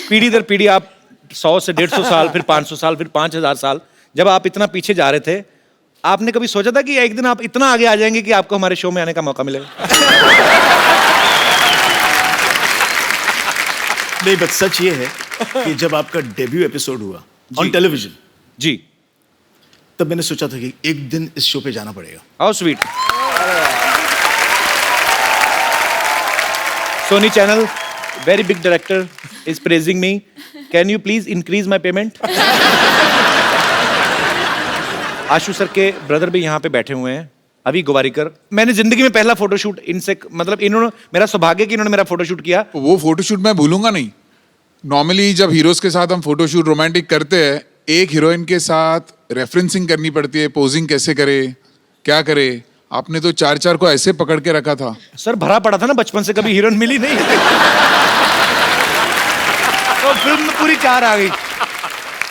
Speaker 1: पीढ़ी दर पीढ़ी, आप 100 से 150 साल, फिर 500 साल, फिर 5000 साल, जब आप इतना पीछे जा रहे थे, आपने कभी सोचा था कि एक दिन आप इतना आगे आ जाएंगे कि आपको हमारे शो में आने का मौका मिलेगा?
Speaker 8: नहीं, बस सच ये है कि जब आपका डेब्यू एपिसोड हुआ ऑन टेलीविजन
Speaker 1: जी,
Speaker 8: तब मैंने सोचा था कि एक दिन इस शो पे जाना पड़ेगा।
Speaker 1: How sweet. Sony channel, very big director is praising me, can you please increase my payment? Ashu sir के ब्रदर भी यहाँ पे बैठे हुए हैं, अभी गोवारिकर। मैंने जिंदगी में पहला फोटोशूट इनसे, मतलब इन्होंने, मेरा सौभाग्य कि इन्होंने मेरा फोटोशूट किया।
Speaker 10: वो फोटोशूट मैं भूलूंगा नहीं। नॉर्मली जब हीरोज के साथ हम फोटोशूट रोमांटिक करते हैं, एक हीरोइन के साथ रेफरेंसिंग करनी पड़ती है, पोजिंग कैसे करे, क्या करे। आपने तो 4-4 को ऐसे पकड़ के रखा था।
Speaker 1: सर, भरा पड़ा था ना बचपन से, कभी हीरोइन मिली नहीं। तो फिल्म में पूरी 4 आ गई।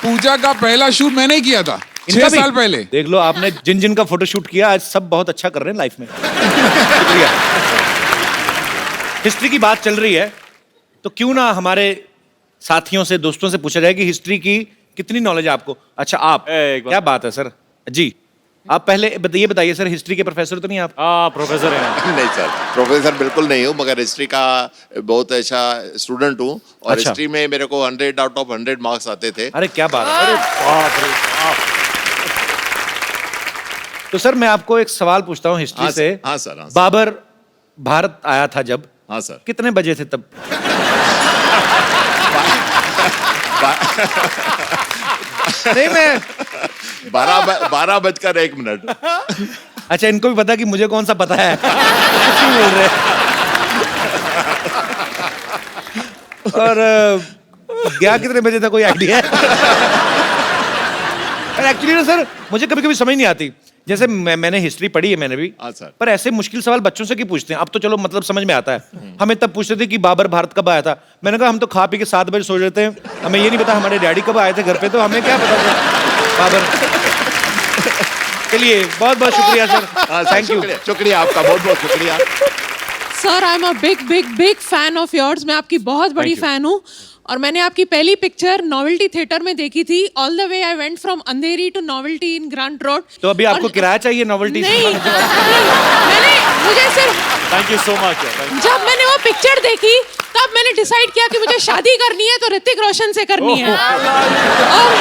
Speaker 10: पूजा का पहला शूट मैंने ही किया था 6 साल पहले।
Speaker 1: देख लो, आपने जिन जिन का फोटोशूट किया, आज सब बहुत अच्छा कर रहे हैं लाइफ में। शुक्रिया। हिस्ट्री की बात चल रही है, तो क्यों ना हमारे साथियों से, दोस्तों से पूछा जाए कि हिस्ट्री की कितनी नॉलेज है आपको। अच्छा, आप, क्या बात है सर जी, आप पहले ये बताइए सर, हिस्ट्री के प्रोफेसर तो नहीं आप?
Speaker 4: प्रोफेसर हैं।
Speaker 11: नहीं सर, प्रोफेसर बिल्कुल नहीं हूँ, मगर हिस्ट्री का बहुत अच्छा स्टूडेंट हूँ। और
Speaker 1: अच्छा।
Speaker 11: हिस्ट्री में मेरे को 100 आउट ऑफ 100 मार्क्स आते थे।
Speaker 1: अरे क्या बात है, अरे बाप रे बाप। तो सर, मैं आपको एक सवाल पूछता हूँ हिस्ट्री
Speaker 11: हाँ
Speaker 1: से।
Speaker 11: हाँ सर, हाँ सर।
Speaker 1: बाबर भारत आया था जब,
Speaker 11: हाँ सर।
Speaker 1: कितने बजे थे तब? नहीं मैं
Speaker 11: 12:01
Speaker 1: अच्छा इनको भी पता कि मुझे कौन सा पता है कुछ नहीं बोल रहे और गया कितने बजे था कोई आइडिया है एक्चुअली ना सर मुझे कभी कभी समझ नहीं आती जैसे मैंने हिस्ट्री पढ़ी है मैंने भी
Speaker 11: हाँ, सर।
Speaker 1: पर ऐसे मुश्किल सवाल बच्चों से क्यों पूछते हैं अब तो चलो मतलब समझ में आता है हमें तब पूछते थे कि बाबर भारत कब आया था मैंने कहा हम तो खा पी के 7 बजे सो जाते हैं हमें ये नहीं पता हमारे डैडी कब आए थे घर पे तो हमें क्या पता था बाबर चलिए बहुत बहुत शुक्रिया सर थैंक यू
Speaker 11: शुक्रिया आपका बहुत बहुत शुक्रिया
Speaker 12: sir I am a big fan of yours मैं आपकी बहुत बड़ी फैन हूँ और मैंने आपकी पहली पिक्चर नॉवेल्टी थिएटर में देखी थी all the way I went from Andheri to Novelty in Grant Road
Speaker 1: तो अभी आपको किराया चाहिए नॉवेल्टी
Speaker 12: नहीं मैंने मुझे सिर्फ
Speaker 4: थैंक यू सो मच
Speaker 12: जब मैंने वो पिक्चर देखी तब मैंने डिसाइड किया कि मुझे शादी करनी है तो ऋतिक रोशन से करनी है और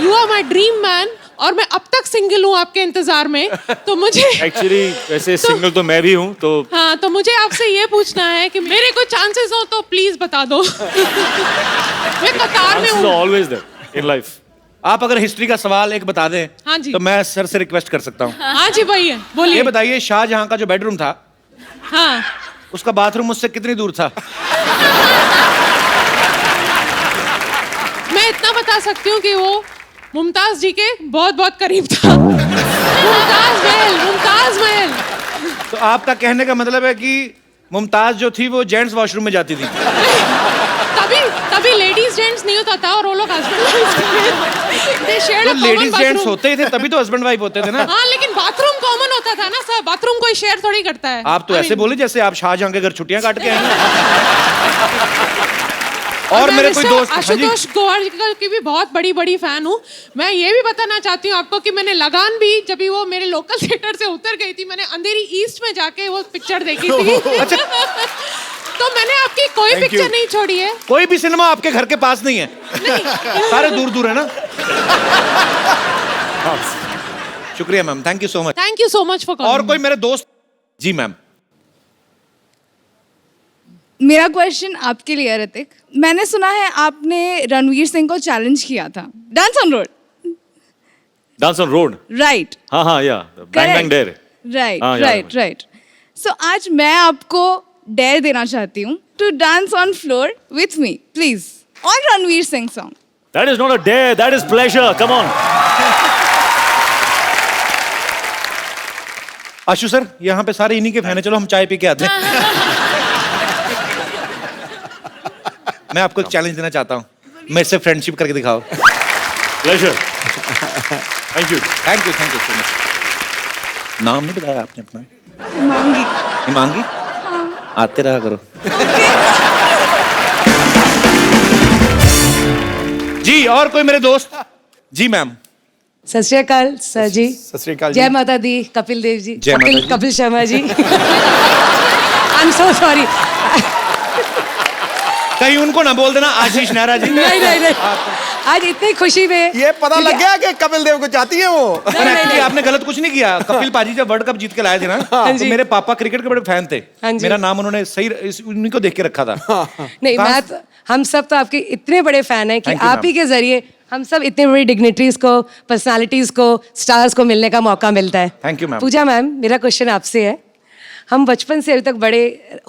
Speaker 12: you are my dream man और मैं अब तक सिंगल हूँ आपके इंतजार में तो मुझे
Speaker 4: एक्चुअली वैसे सिंगल तो मैं भी हूँ तो
Speaker 12: हाँ तो मुझे आपसे ये पूछना है कि मेरे कोई चांसेस हो तो प्लीज बता दो मैं कतार में हूँ
Speaker 4: ऑलवेज देयर इन लाइफ
Speaker 1: आप अगर हिस्ट्री का सवाल एक बता दें
Speaker 12: हाँ जी।
Speaker 1: तो मैं सर से रिक्वेस्ट कर सकता हूँ
Speaker 12: हाँ जी भैया बोलिए
Speaker 1: ये बताइए शाहजहां का जो बेडरूम था
Speaker 12: हाँ
Speaker 1: उसका बाथरूम मुझसे कितनी दूर था
Speaker 12: मैं इतना बता सकती हूँ कि वो मुमताज जी के बहुत बहुत करीब था मुमताज महल
Speaker 1: तो आपका कहने का मतलब है कि मुमताज जो थी वो जेंट्स वॉशरूम में जाती थी
Speaker 12: तभी लेडीज जेंट्स नहीं होता था और वो लोग हस्बैंड
Speaker 1: तो लेडीज जेंट्स होते ही थे तभी तो हस्बैंड वाइफ होते थे ना
Speaker 12: हाँ लेकिन बाथरूम कॉमन होता था ना सर बाथरूम कोई शेयर थोड़ी करता है
Speaker 1: आप तो ऐसे बोले जैसे आप शाहजहां के घर छुट्टियां काट के आए हैं। और मेरे कोई दोस्त
Speaker 12: आशुतोष गोवारिकर की भी बहुत बड़ी फैन हूँ मैं ये भी बताना चाहती हूँ आपको कि मैंने लगान भी जब भी वो मेरे लोकल थिएटर से उतर गई थी मैंने अंधेरी ईस्ट में जाके वो पिक्चर देखी थी
Speaker 1: अच्छा
Speaker 12: तो मैंने आपकी कोई पिक्चर नहीं छोड़ी है
Speaker 1: कोई भी सिनेमा आपके घर के पास नहीं है सारे दूर दूर है ना शुक्रिया ma'am thank you so much
Speaker 12: for
Speaker 1: और कोई मेरे दोस्त जी मैम
Speaker 13: मेरा क्वेश्चन आपके लिए है ऋतिक मैंने सुना है आपने रणवीर सिंह को चैलेंज किया था डांस ऑन रोड राइट
Speaker 4: हाँ या bang bang dare
Speaker 13: right so आज मैं आपको डेयर देना चाहती हूँ to dance on floor with me please on Ranveer Singh song
Speaker 4: that is not a dare that is pleasure come on
Speaker 1: Ashu sir यहाँ पे सारे इन्हीं के फैन है चलो हम चाय पी के आते हैं मैं आपको एक चैलेंज देना चाहता हूँ मेरे से फ्रेंडशिप करके दिखाओ
Speaker 4: pleasure thank you
Speaker 1: so much नाम नहीं बताया आपने अपना हिमांगी आते रहा करो जी और कोई मेरे दोस्त जी मैम
Speaker 14: सत श्री अकाल सर जी
Speaker 1: सत श्री अकाल
Speaker 14: जय माता दी कपिल देव जी
Speaker 1: जय माता दी।
Speaker 14: Kapil Sharma ji I am so sorry
Speaker 1: कहीं उनको ना बोल देना आशीष नेहरा जी
Speaker 14: नहीं आज इतनी खुशी में
Speaker 3: ये पता लग गया कि कपिल देव को चाहती है वो
Speaker 1: पर एक्चुअली आपने गलत कुछ नहीं किया कपिल पाजी जब वर्ल्ड कप जीत के लाए थे ना तो मेरे पापा क्रिकेट के बड़े फैन थे मेरा नाम उन्होंने सही उन्हीं को देख के रखा था
Speaker 14: नहीं मैं हम सब तो आपके इतने बड़े फैन हैं कि
Speaker 1: Thank you,
Speaker 14: आप ही के जरिए हम सब इतने बड़ी डिग्निटरीज को पर्सनालिटीज को स्टार्स को मिलने का मौका मिलता है
Speaker 1: thank you ma'am
Speaker 14: Pooja ma'am मेरा क्वेश्चन आपसे है हम बचपन से अभी तक बड़े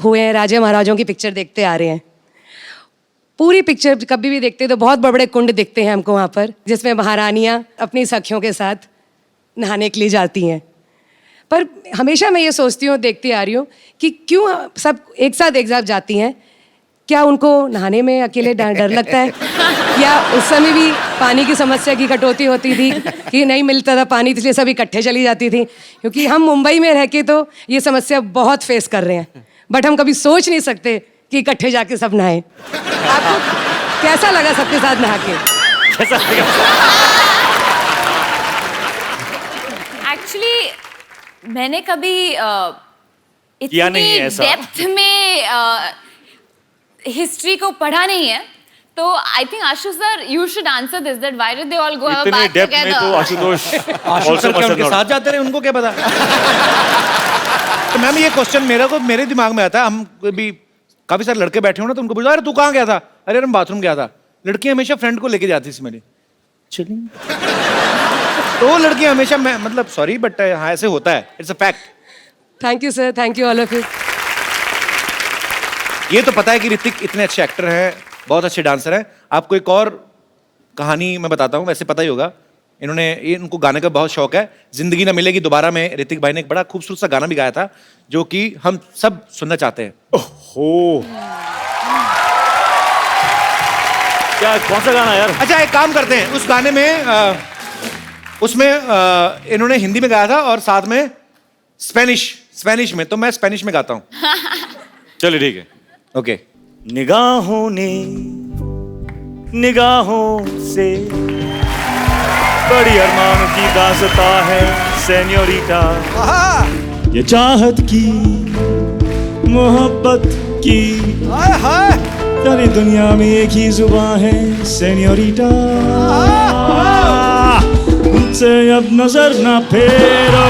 Speaker 14: हुए हैं राजा महाराजों की पिक्चर देखते आ रहे हैं पूरी पिक्चर कभी भी देखते तो बहुत बड़े बड़े कुंड दिखते हैं हमको वहाँ पर जिसमें महारानियाँ अपनी सखियों के साथ नहाने के लिए जाती हैं पर हमेशा मैं ये सोचती हूँ देखती आ रही हूँ कि क्यों सब एक साथ जाती हैं क्या उनको नहाने में अकेले डर लगता है या उस समय भी पानी की समस्या की कटौती होती थी कि नहीं मिलता था पानी इसलिए सब इकट्ठे चली जाती थी क्योंकि हम मुंबई में रह के तो ये समस्या बहुत फेस कर रहे हैं बट हम कभी सोच नहीं सकते कि इकट्ठे जाके सब नहाए आपको कैसा लगा सबके साथ नहा के
Speaker 9: एक्चुअली मैंने कभी
Speaker 4: किया नहीं है
Speaker 9: इतनी
Speaker 4: ऐसा।
Speaker 9: डेप्थ में हिस्ट्री को पढ़ा नहीं है तो I think Ashu sir you should answer this that why did they all go
Speaker 4: इतने
Speaker 9: बैक
Speaker 4: डेप्थ में तो
Speaker 9: टुगेदर
Speaker 4: आशुतोष
Speaker 1: आशु सर क्या उनके साथ जाते रहे उनको क्या पता तो मैम ये क्वेश्चन मेरे दिमाग में आता है हम भी काफी सारे लड़के बैठे हो ना तो उनको पूछा अरे तू कहाँ गया था अरे मैं बाथरूम गया था लड़कियां हमेशा फ्रेंड को लेके जाती थी मेरी, चलिए तो लड़कियां हमेशा, मैं मतलब सॉरी बट हाँ ऐसे होता है, it's a fact.
Speaker 14: Thank you sir, thank you all of you.
Speaker 1: ये तो पता है कि ऋतिक इतने अच्छे एक्टर हैं, बहुत अच्छे डांसर हैं। आपको एक और कहानी मैं बताता हूँ, वैसे पता ही होगा, इनको गाने का बहुत शौक है। जिंदगी ना मिलेगी दोबारा में ऋतिक भाई ने एक बड़ा खूबसूरत सा गाना भी गाया था जो कि हम सब सुनना चाहते हैं।
Speaker 4: ओहो, क्या कौन सा गाना यार?
Speaker 1: अच्छा एक काम करते हैं, उस गाने में उसमें इन्होंने हिंदी में गाया था और साथ में स्पेनिश में, तो मैं स्पेनिश में गाता हूँ।
Speaker 4: चलिए ठीक है,
Speaker 1: ओके।
Speaker 4: निगाहों ने निगाहों से बड़ी अरमान की दास्ता है सेन्योरिटा, ये चाहत की मोहब्बत की सारी दुनिया में एक ही जुबान है सेन्योरिटा, मुझसे अब नजर ना फेरो,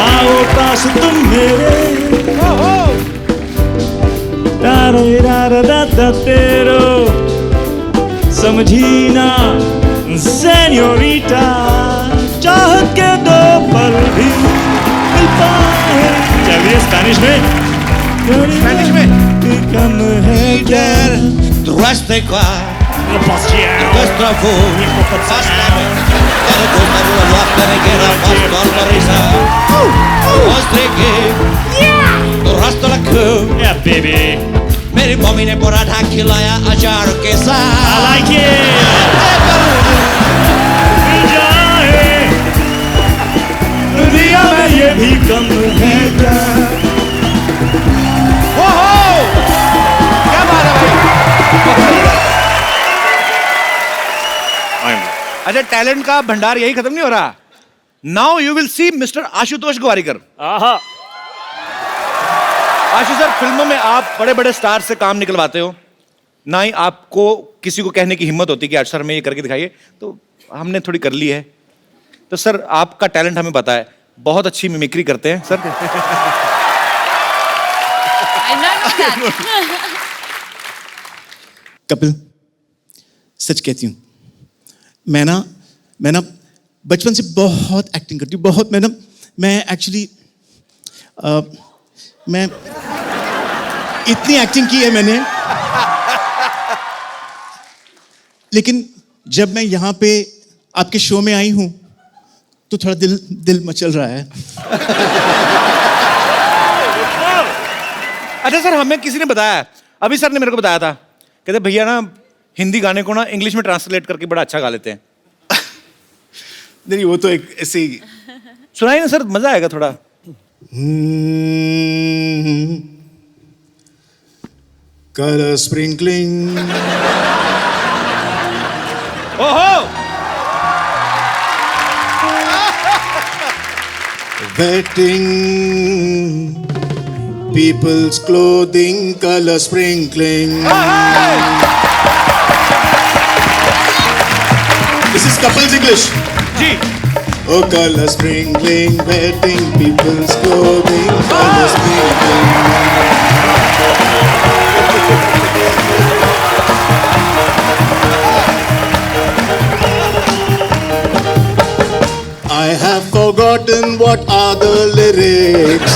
Speaker 4: आओ पास तुम मेरे, तेरो समझी ना सेन्योरिटा, चाहत के दो पल भी मिल पाए। चलिए स्पेनिश में कम है क्या
Speaker 15: मेरी मम्मी ने पराठा खिलाया अचार के साथ। I like
Speaker 4: दुनिया में ये भी कम है क्या?
Speaker 1: क्या बात है भाई। अच्छा टैलेंट का भंडार यही खत्म नहीं हो रहा। Now you will see mister Ashutosh Gowariker. Ashu sir, फिल्मों में आप बड़े बड़े स्टार से काम निकलवाते हो, ना ही आपको किसी को कहने की हिम्मत होती कि आज सर में ये करके दिखाइए, तो हमने थोड़ी कर ली है। तो सर आपका टैलेंट हमें पता है, बहुत अच्छी मिमिक्री करते हैं सर।
Speaker 8: कपिल, सच कहती हूँ, मैं ना बचपन से बहुत एक्टिंग करती हूँ, बहुत। मैं एक्चुअली मैं इतनी एक्टिंग की है मैंने, लेकिन जब मैं यहाँ पे आपके शो में आई हूँ तो थोड़ा दिल मचल रहा है।
Speaker 1: अच्छा सर, हमें किसी ने बताया, अभी सर ने मेरे को बताया था, कहते भैया ना हिंदी गाने को ना इंग्लिश में ट्रांसलेट करके बड़ा अच्छा गा लेते हैं।
Speaker 8: नहीं, वो तो एक ऐसे ही
Speaker 1: सुनाइए ना सर, मजा आएगा थोड़ा।
Speaker 8: Color sprinkling.
Speaker 1: ओहो!
Speaker 8: Wetting people's clothing, color sprinkling. This is couples English.
Speaker 1: Ji.
Speaker 8: Oh, color sprinkling, wetting people's clothing, color sprinkling. I have forgotten what are the lyrics.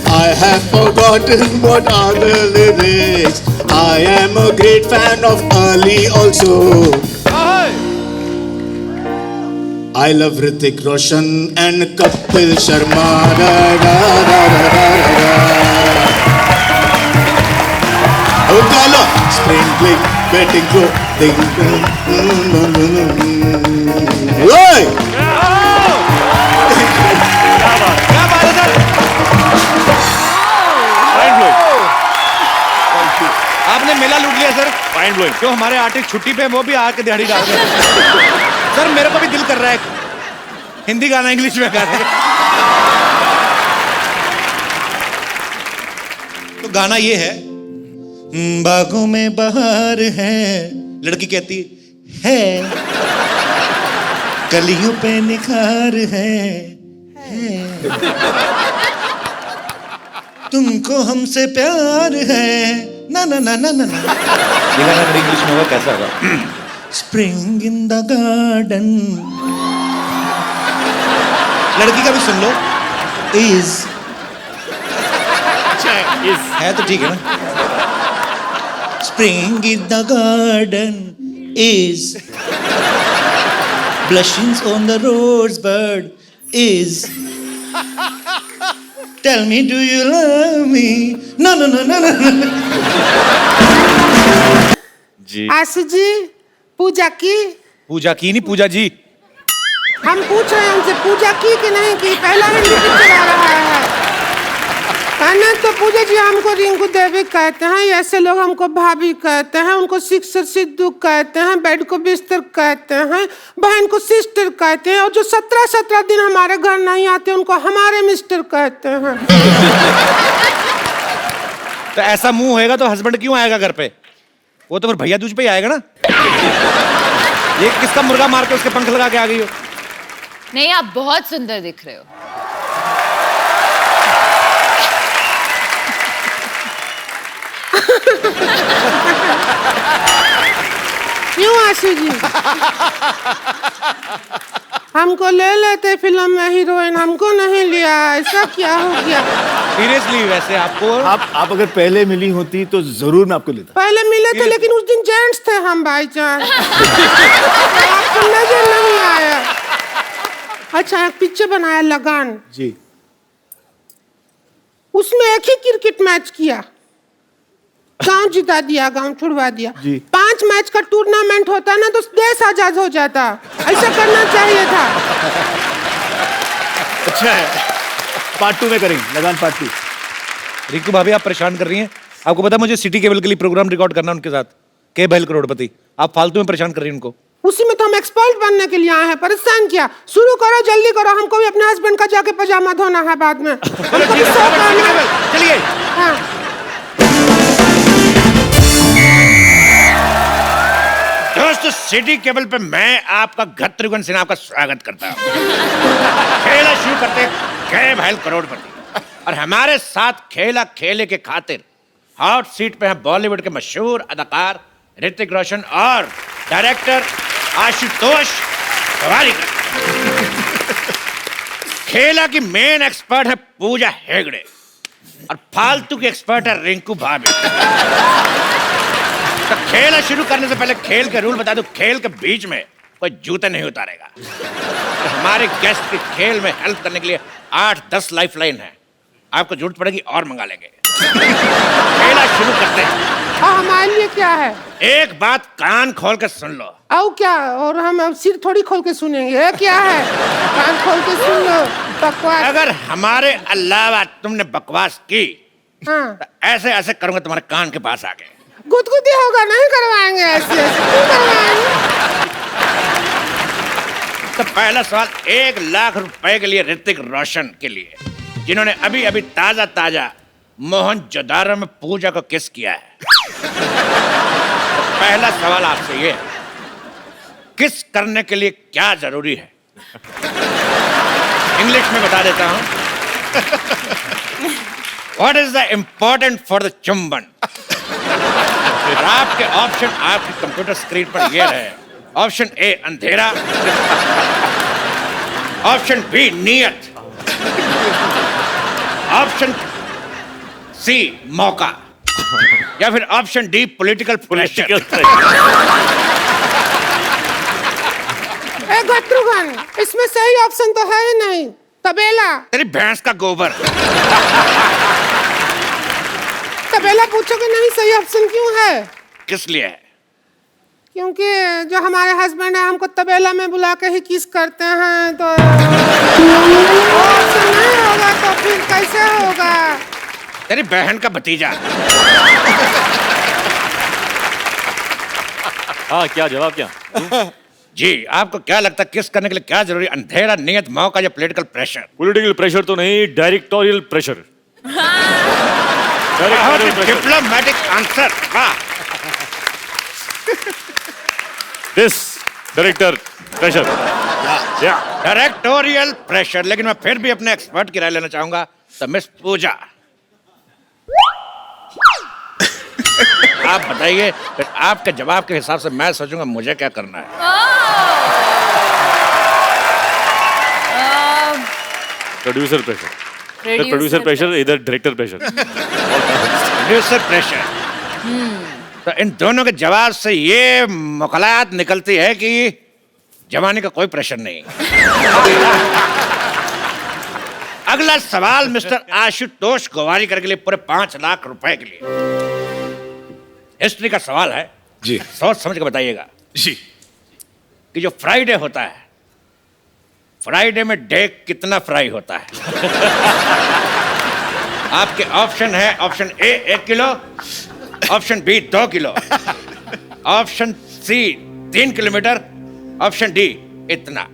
Speaker 8: I have forgotten what are the lyrics. I am a great fan of Ali also. I love Hrithik Roshan and Kapil Sharma. Da, da, da, da, da, da. Oh, color sprinkling, wetting clothing. Oi!
Speaker 1: आपने मेला लूट लिया sir.
Speaker 4: Mind blowing.
Speaker 1: जो हमारे artist छुट्टी पे वो भी आके दिहाड़ी डाल रहे हैं। सर मेरे को भी दिल कर रहा है हिंदी गाना इंग्लिश में गाने। तो गाना ये है, बागों में बहार है, लड़की कहती है, कलियों पे निखार है।
Speaker 8: तुमको हमसे प्यार है ना ना ना ना ना
Speaker 1: ये गाना अगर इंग्लिश में होगा कैसा होगा?
Speaker 8: Spring in the garden. लड़की का भी सुन लो। इज है तो ठीक है ना। Spring in the garden is blushes on the rosebud is tell me do you love me no no no no no
Speaker 4: जी
Speaker 7: आशु जी पूजा की
Speaker 1: पूजा की नहीं, पूजा जी।
Speaker 7: हम पूछ रहे हैं उनसे पूजा की कि नहीं की। पहला हिंदी पिक्चर आ रहा है कहना तो पूजा जी हमको रिंकू देवी कहते हैं, ऐसे लोग हमको भाभी कहते हैं, उनको सिक्सर सिद्धू कहते हैं, बेड को बिस्तर कहते हैं, बहन को सिस्टर कहते हैं, और जो 17 दिन हमारे घर नहीं आते उनको हमारे मिस्टर कहते हैं।
Speaker 1: तो ऐसा मुंह होएगा तो हस्बैंड क्यों आएगा घर पे? वो तो फिर भैया दूज पे ही आएगा ना। ये किसका मुर्गा मार के उसके पंख लगा के आ गई हो?
Speaker 9: नहीं, आप बहुत सुंदर दिख रहे हो।
Speaker 7: क्यों आशु जी? हमको ले लेते फिल्म में हीरोइन, हमको नहीं लिया, ऐसा क्या हो गया?
Speaker 1: सीरियसली वैसे आपको
Speaker 16: आप अगर पहले मिली होती तो जरूर मैं आपको लेता।
Speaker 7: पहले मिले थे लेकिन उस दिन जेंट्स थे हम भाईजान। आपको नजर नहीं आया। अच्छा एक पिक्चर बनाया लगान
Speaker 16: जी,
Speaker 7: उसमें एक ही क्रिकेट मैच किया, गांव जिता दिया, गांव छुड़वा दिया।
Speaker 16: जी।
Speaker 7: 5 मैच का टूर्नामेंट होता ना तो देश आजाद हो जाता। ऐसा करना चाहिए था।
Speaker 16: अच्छा है, पार्ट 2 में करेंगे, लगान पार्ट 2।
Speaker 1: रिंकू भाभी आप परेशान कर रही हैं। आपको पता है मुझे सिटी केबल के लिए प्रोग्राम रिकॉर्ड करना उनके साथ, के बहल करोड़पति। आप फालतू में परेशान कर रही हैं उनको।
Speaker 7: उसी में तो हम एक्सपर्ट बनने के लिए आए हैं, परेशान किया। शुरू करो, जल्दी करो, हमको भी अपने हस्बैंड का जाके पजामा धोना है बाद में। हमको भी शौक है।
Speaker 1: चलिए।
Speaker 7: हाँ।
Speaker 1: दोस्तों सिटी केबल पे मैं आपका गत्रुघ्न सिन्हा आपका स्वागत करता हूँ। खेला शुरू करते हैं के बहल करोड़पति, और हमारे साथ खेला खेले के खातिर हॉट सीट पे हैं बॉलीवुड के मशहूर अदाकार ऋतिक रोशन और डायरेक्टर आशुतोष गोवारिकर। खेला की मेन एक्सपर्ट है पूजा हेगड़े और फालतू की एक्सपर्ट है रिंकू भाभी। तो खेल शुरू करने से पहले खेल के रूल बता दूं, खेल के बीच में कोई जूते नहीं उतारेगा। तो हमारे गेस्ट की खेल में हेल्प करने के लिए 8-10 लाइफ लाइन है, आपको जरूरत पड़ेगी और मंगा लेंगे। खेला शुरू करते हैं।
Speaker 7: हमारे लिए क्या है?
Speaker 1: एक बात कान खोल के सुन लो।
Speaker 7: आओ क्या? और हम अब सिर थोड़ी खोल के सुनेंगे। ये क्या है? कान खोल के सुन लो। बकवास।
Speaker 1: अगर हमारे अलावा तुमने बकवास की
Speaker 7: हाँ।
Speaker 1: तो ऐसे ऐसे करूंगा तुम्हारे कान के पास आके।
Speaker 7: गुदगुदी होगा, नहीं करवाएंगे ऐसे। क्यों करवाएंगे?
Speaker 1: तो पहला सवाल 1 लाख रुपए के लिए ऋतिक रोशन के लिए, जिन्होंने अभी अभी ताजा ताजा मोहनजोदारो में पूजा को किस किया है। तो पहला सवाल आपसे ये है, किस करने के लिए क्या जरूरी है? इंग्लिश में बता देता हूं। What is the important for the चुंबन? और आपके ऑप्शन आपकी कंप्यूटर स्क्रीन पर ये रहे। ऑप्शन ए अंधेरा, ऑप्शन बी नियत, ऑप्शन सी मौका, या फिर ऑप्शन डी पॉलिटिकल प्रेशर।
Speaker 7: ए गत्रुघ्न, इसमें सही ऑप्शन तो है ही नहीं। तबेला।
Speaker 1: तेरी भैंस का गोबर।
Speaker 7: तबेला पूछोगे नहीं, सही ऑप्शन क्यों है?
Speaker 1: किस लिए है?
Speaker 7: क्योंकि जो हमारे हस्बैंड है हमको तबेला में बुला के ही किस करते हैं, तो ऑप्शन नहीं होगा तो फिर कैसे होगा?
Speaker 1: तेरी बहन का भतीजा।
Speaker 4: हाँ, क्या जवाब क्या?
Speaker 1: जी, आपको क्या लगता है किस करने के लिए क्या जरूरी? अंधेरा, नियत, मौका या पॉलिटिकल प्रेशर?
Speaker 4: पॉलिटिकल प्रेशर तो नहीं, directorial pressure.
Speaker 1: Diplomatic answer.
Speaker 4: This director pressure,
Speaker 1: directorial pressure. लेकिन मैं फिर भी अपने एक्सपर्ट की राय लेना चाहूंगा। तो मिस पूजा,
Speaker 17: आप बताइए, फिर आपके जवाब के हिसाब से मैं सोचूंगा मुझे क्या करना है।
Speaker 4: प्रोड्यूसर प्रेशर, प्रोड्यूसर प्रेशर, इधर डायरेक्टर प्रेशर।
Speaker 17: Producer pressure. तो इन दोनों के जवाब से ये मुखलात निकलती है कि जवानी का कोई प्रेशर नहीं। अगला सवाल मिस्टर आशुतोष गोवारीकर के लिए, पूरे 5 लाख रुपए के लिए। हिस्ट्री का सवाल है
Speaker 10: जी,
Speaker 17: सोच समझ के बताइएगा
Speaker 10: जी।
Speaker 17: कि जो फ्राइडे होता है, फ्राइडे में डे कितना फ्राई होता है? आपके ऑप्शन है, option A 1 kilo, option B 2 kilo, option C 3 kilometre, option D इतना।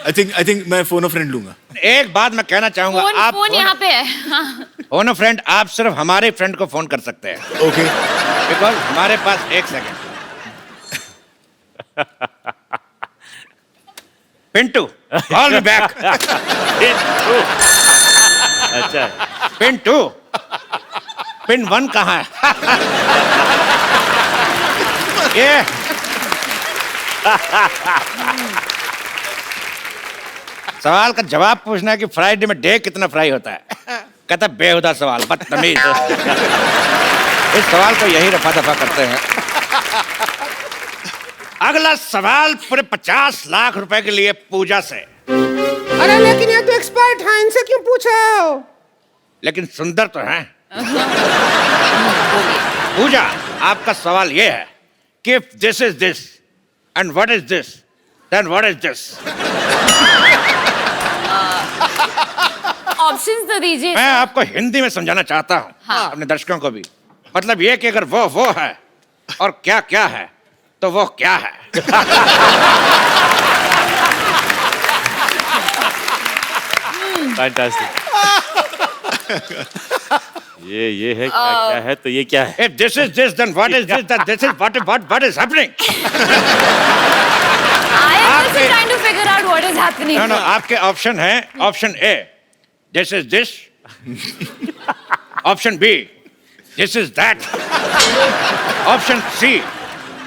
Speaker 16: आई थिंक मैं फोन फ्रेंड लूंगा।
Speaker 17: एक बात मैं कहना चाहूंगा, आप
Speaker 9: फोन यहाँ पे है। हाँ।
Speaker 17: फोन फ्रेंड आप सिर्फ हमारे फ्रेंड को फोन कर सकते हैं।
Speaker 16: ओके।
Speaker 17: बिकॉज हमारे पास 1 second. Pintu call me back.
Speaker 4: अच्छा,
Speaker 17: पिंटू, पिन 1 कहाँ है? ये सवाल का जवाब पूछना है कि फ्राइडे में डे कितना फ्राई होता है। कहता बेहुदा सवाल, बदतमीज। इस सवाल को यही रफा दफा करते हैं। अगला सवाल पूरे 50 लाख रुपए के लिए पूजा से।
Speaker 7: अरे लेकिन ये तो एक्सपर्ट है, इनसे क्यों पूछे हो?
Speaker 17: लेकिन सुंदर तो हैं। पूजा, आपका सवाल ये है कि if this is this and what is this, then what is this?
Speaker 9: Options तो दीजिए।
Speaker 17: मैं आपको हिंदी में समझाना चाहता हूँ,
Speaker 9: हाँ।
Speaker 17: अपने दर्शकों को भी। मतलब ये कि अगर वो है और क्या क्या है, तो वो क्या है?
Speaker 4: फैंटास्टिक। ये है क्या है, तो ये क्या है?
Speaker 17: If this is this, then what is this? Then this is what is happening?
Speaker 9: I am also trying to figure out what is happening.
Speaker 17: No, आपके ऑप्शन है, option A this is this, option B this is that, option C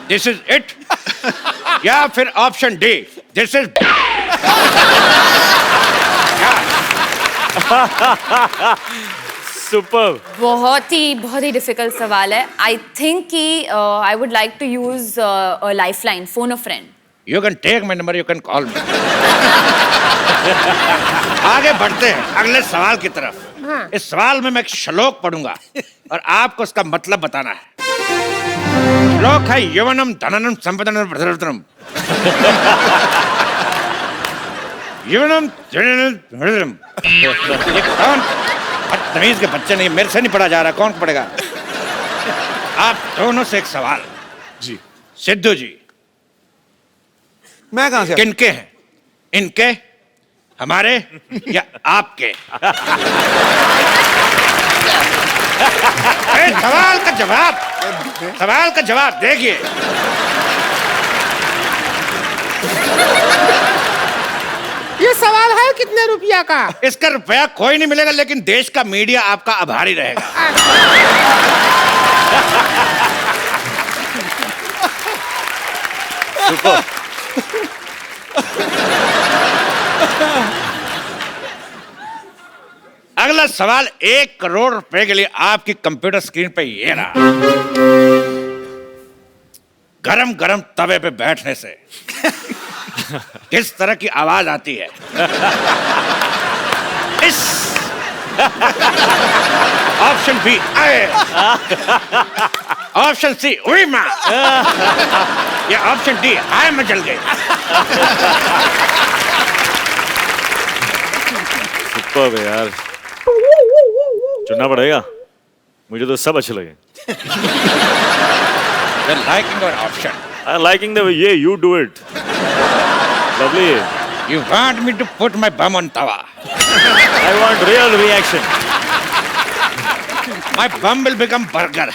Speaker 17: this is it, या फिर option D this is
Speaker 4: super.
Speaker 9: बहुत ही difficult सवाल है। I think कि I would like to use a lifeline, phone a friend.
Speaker 17: You can take my number, you can call me. आगे बढ़ते हैं अगले सवाल की तरफ।
Speaker 7: हाँ।
Speaker 17: इस सवाल में मैं एक श्लोक पढ़ूंगा और आपको उसका मतलब बताना है। श्लोक है यवनम धननम संपदनम प्रधनम। यवनम धननम। ये कौन बदतमीज के बच्चे नहीं, मेरे से नहीं पढ़ा जा रहा, कौन पढ़ेगा? आप दोनों से एक सवाल
Speaker 10: जी।
Speaker 17: सिद्धू जी,
Speaker 3: मैं कहां से?
Speaker 17: किनके हैं? इनके, हमारे या आपके? सवाल का जवाब देखिए।
Speaker 7: ये सवाल है कितने रुपया का?
Speaker 17: इसका रुपया कोई नहीं मिलेगा, लेकिन देश का मीडिया आपका आभारी रहेगा। अगला सवाल 1 करोड़ रुपए के लिए आपकी कंप्यूटर स्क्रीन पे ये रहा। गरम गरम तवे पे बैठने से किस तरह की आवाज आती है? इस ऑप्शन बी आए, ऑप्शन सी उई मां, या ऑप्शन डी हाय मैं जल गई।
Speaker 4: सुपर है यार, चुनना पड़ेगा। मुझे तो सब अच्छे लगे।
Speaker 17: You're liking our option.
Speaker 4: I'm liking the way you do it. Lovely.
Speaker 17: You want me to put my bum on tawa?
Speaker 4: I want real reaction.
Speaker 17: My bum will become burger.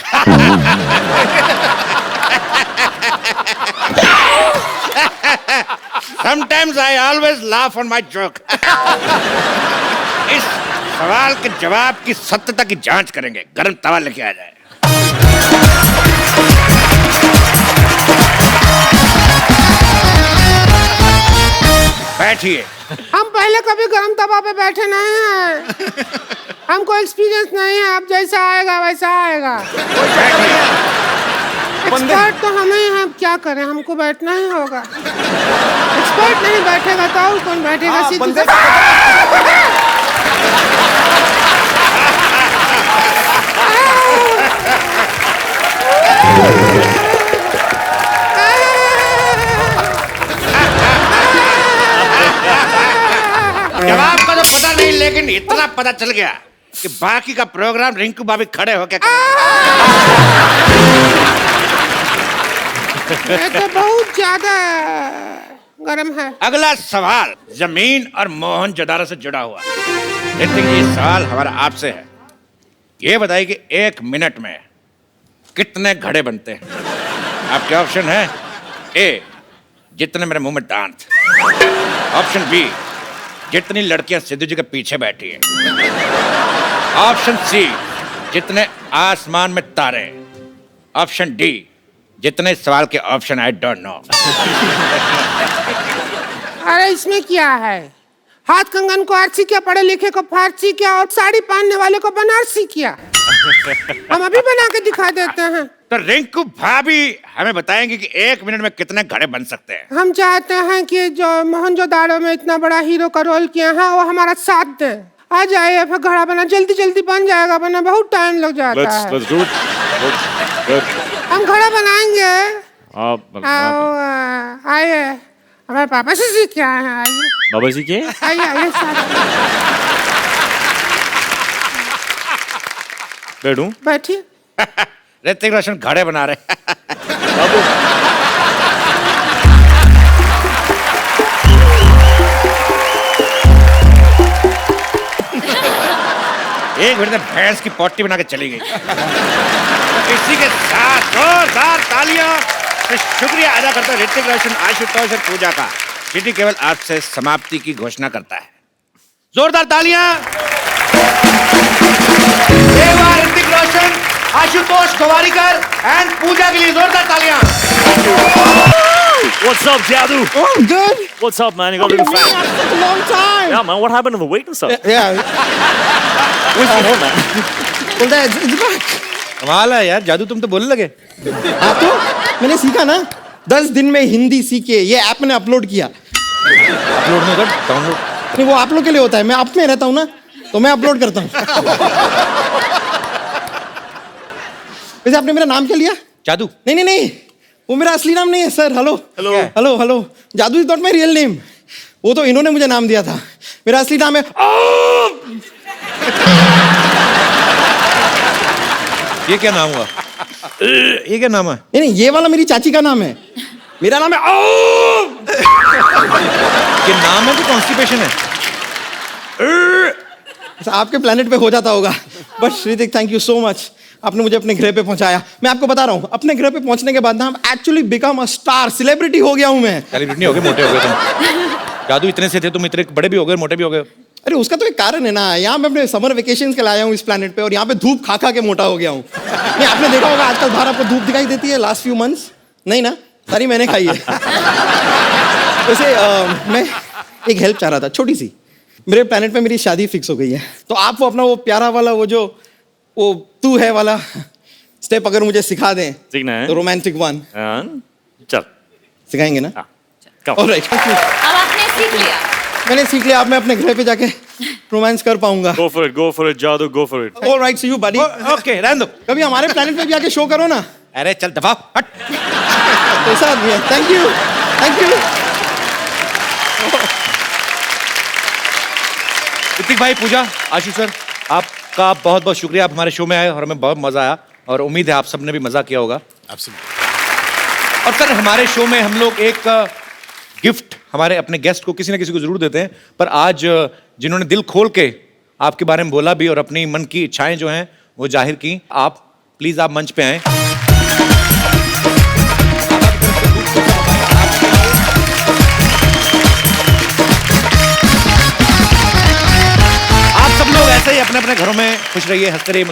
Speaker 17: Sometimes I always laugh on my joke. इस सवाल के जवाब की सत्यता की जांच करेंगे। गरम तवा लेके आ जाए। बैठिए।
Speaker 7: हम पहले कभी गरम तवा पे बैठे नहीं हैं। हमको एक्सपीरियंस नहीं है, अब जैसा आएगा वैसा आएगा। एक्सपर्ट तो हम ही हैं, क्या करें, हमको बैठना ही होगा। एक्सपर्ट नहीं बैठेगा तो और कौन बैठेगा? सीधे
Speaker 17: जवाब का तो पता नहीं, लेकिन इतना पता चल गया कि बाकी का प्रोग्राम रिंकू भाभी खड़े होके
Speaker 7: ये तो बहुत ज्यादा गरम है।
Speaker 17: अगला सवाल जमीन और मोहनजोदारो से जुड़ा हुआ। ऋतिक जी, सवाल हमारा आपसे है। ये बताइए कि 1 मिनट में कितने घड़े बनते हैं? आपके ऑप्शन है ए, जितने मेरे मुंह में दांत। ऑप्शन बी, जितनी लड़कियां सिद्धू जी के पीछे बैठी हैं। ऑप्शन सी, जितने आसमान में तारे। ऑप्शन डी, जितने सवाल के ऑप्शन आई डोंट नो।
Speaker 7: अरे इसमें क्या है? हाथ कंगन को आरसी किया, पढ़े लिखे को फारसी किया और साड़ी पहनने वाले को बनारसी किया। हम अभी बना के दिखा देते हैं।
Speaker 17: तो रिंकू भाभी हमें बताएंगे कि 1 मिनट में कितने घड़े बन सकते हैं।
Speaker 7: हम चाहते हैं कि जो मोहनजोदाड़ो में इतना बड़ा हीरो का रोल किया है वो हमारा साथ दे। आ जाइए, फिर घड़ा बना जल्दी जल्दी बन जाएगा, वरना बहुत टाइम लग जाता है।
Speaker 4: Let's do it.
Speaker 7: हम घड़ा बनाएंगे। आइए, हमारे पापा से सीख के आए हैं। आइए
Speaker 4: बाबा जी के
Speaker 7: आइए आइए
Speaker 4: बैठूं?
Speaker 7: बैठिए।
Speaker 17: ऋतिक रोशन घड़े बना रहे। एक मिनट में भैंस की पोटी बना के चली गई। इसी के साथ जोरदार तालियां से शुक्रिया अदा करता हूं ऋतिक रोशन, आशुतोष और पूजा का। सिटी केवल आपसे समाप्ति की घोषणा करता है। जोरदार तालियां ऋतिक रोशन, आशुतोष गोवारिकर एंड पूजा के लिए। जोरदार तालियां।
Speaker 4: What's up, Jadu?
Speaker 3: Oh, good.
Speaker 4: What's up, man? You got a little fat.
Speaker 3: Such a long time.
Speaker 4: Yeah, man. What happened to the weight and stuff?
Speaker 3: Yeah.
Speaker 4: Where's the home, man?
Speaker 3: Well, it's back.
Speaker 1: कमाल है यार, जादू तुम तो बोलने लगे।
Speaker 3: हाँ तो मैंने सीखा ना, 10 दिन में हिंदी सीखे। ये ऐप मैंने अपलोड किया।
Speaker 1: अपलोड नहीं कर, डाउनलोड।
Speaker 3: नहीं, वो आप लोग के लिए होता है, मैं आप में रहता हूँ ना, तो मैं अपलोड करता हूँ। वैसे आपने मेरा नाम क्या लिया?
Speaker 1: जादू।
Speaker 3: नहीं नहीं नहीं, वो मेरा असली नाम नहीं है sir. Hello
Speaker 4: hello
Speaker 3: hello hello, Jadoo is not my real name. वो तो इन्होंने मुझे नाम दिया था। मेरा असली नाम है
Speaker 1: ये क्या नाम हुआ? ये क्या नाम है?
Speaker 3: नहीं नहीं, ये वाला मेरी चाची का नाम है। मेरा नाम है
Speaker 1: ये नाम है कि कॉन्स्टिपेशन है?
Speaker 3: आपके प्लेनेट पे हो जाता होगा। बट श्रीतिक, थैंक यू सो मच, आपने मुझे अपने ग्रह पे पहुंचाया। मैं आपको बता रहा हूँ, अपने ग्रह पे पहुंचने के बाद ना हम actually become a star, celebrity हो गया हूँ मैं।
Speaker 1: सेलिब्रिटी हो गए, मोटे हो गए तुम। जादू इतने से थे, तुम इतने बड़े भी हो गए, मोटे भी हो गए।
Speaker 3: अरे उसका तो एक कारण है ना, यहाँ मैं अपने समर वेकेशन के लाया हूँ इस प्लेनेट पे, और यहाँ पे धूप खा खा के मोटा हो गया हूँ। नहीं, आपने देखा होगा आजकल बाहर आपको धूप दिखाई देती है लास्ट फ्यू मंथ्स? नहीं ना, सारी मैंने खाई है। वैसे मैं एक हेल्प चाह रहा था, छोटी सी। मेरे प्लेनेट पे मेरी शादी फिक्स हो गई है, तो आप वो अपना वो प्यारा वाला वो तू है वाला स्टेप अगर मुझे सिखा दें,
Speaker 4: सीखना है?
Speaker 3: तो रोमांटिक वन।
Speaker 4: चल
Speaker 3: सिखाएंगे ना? Alright, thank you.
Speaker 9: अब आपने सीख लिया।
Speaker 3: मैंने सीख लिया, अब मैं अपने घर पे जाके रोमांस कर पाऊंगा।
Speaker 4: Go for it, जादू, go for it.
Speaker 3: Alright, see you buddy.
Speaker 1: Okay, रहने दो।
Speaker 3: कभी हमारे प्लेनेट पे भी आके शो करो ना।
Speaker 1: अरे चल दफा हट।
Speaker 3: कैसा आदमी है? Thank you, thank you.
Speaker 1: Hrithik भाई, पूजा, आशीष सर, आपका बहुत बहुत शुक्रिया। आप हमारे शो में आए और हमें बहुत मजा आया, और उम्मीद है आप सबने भी मजा किया होगा। और सर, हमारे शो में हम लोग एक गिफ्ट हमारे अपने गेस्ट को किसी न किसी को जरूर देते हैं, पर आज जिन्होंने दिल खोल के आपके बारे में बोला भी और अपनी मन की इच्छाएं जो हैं वो जाहिर की, आप प्लीज आप मंच पे आए। अपने घरों में खुश रहिए, हंसते रहिए।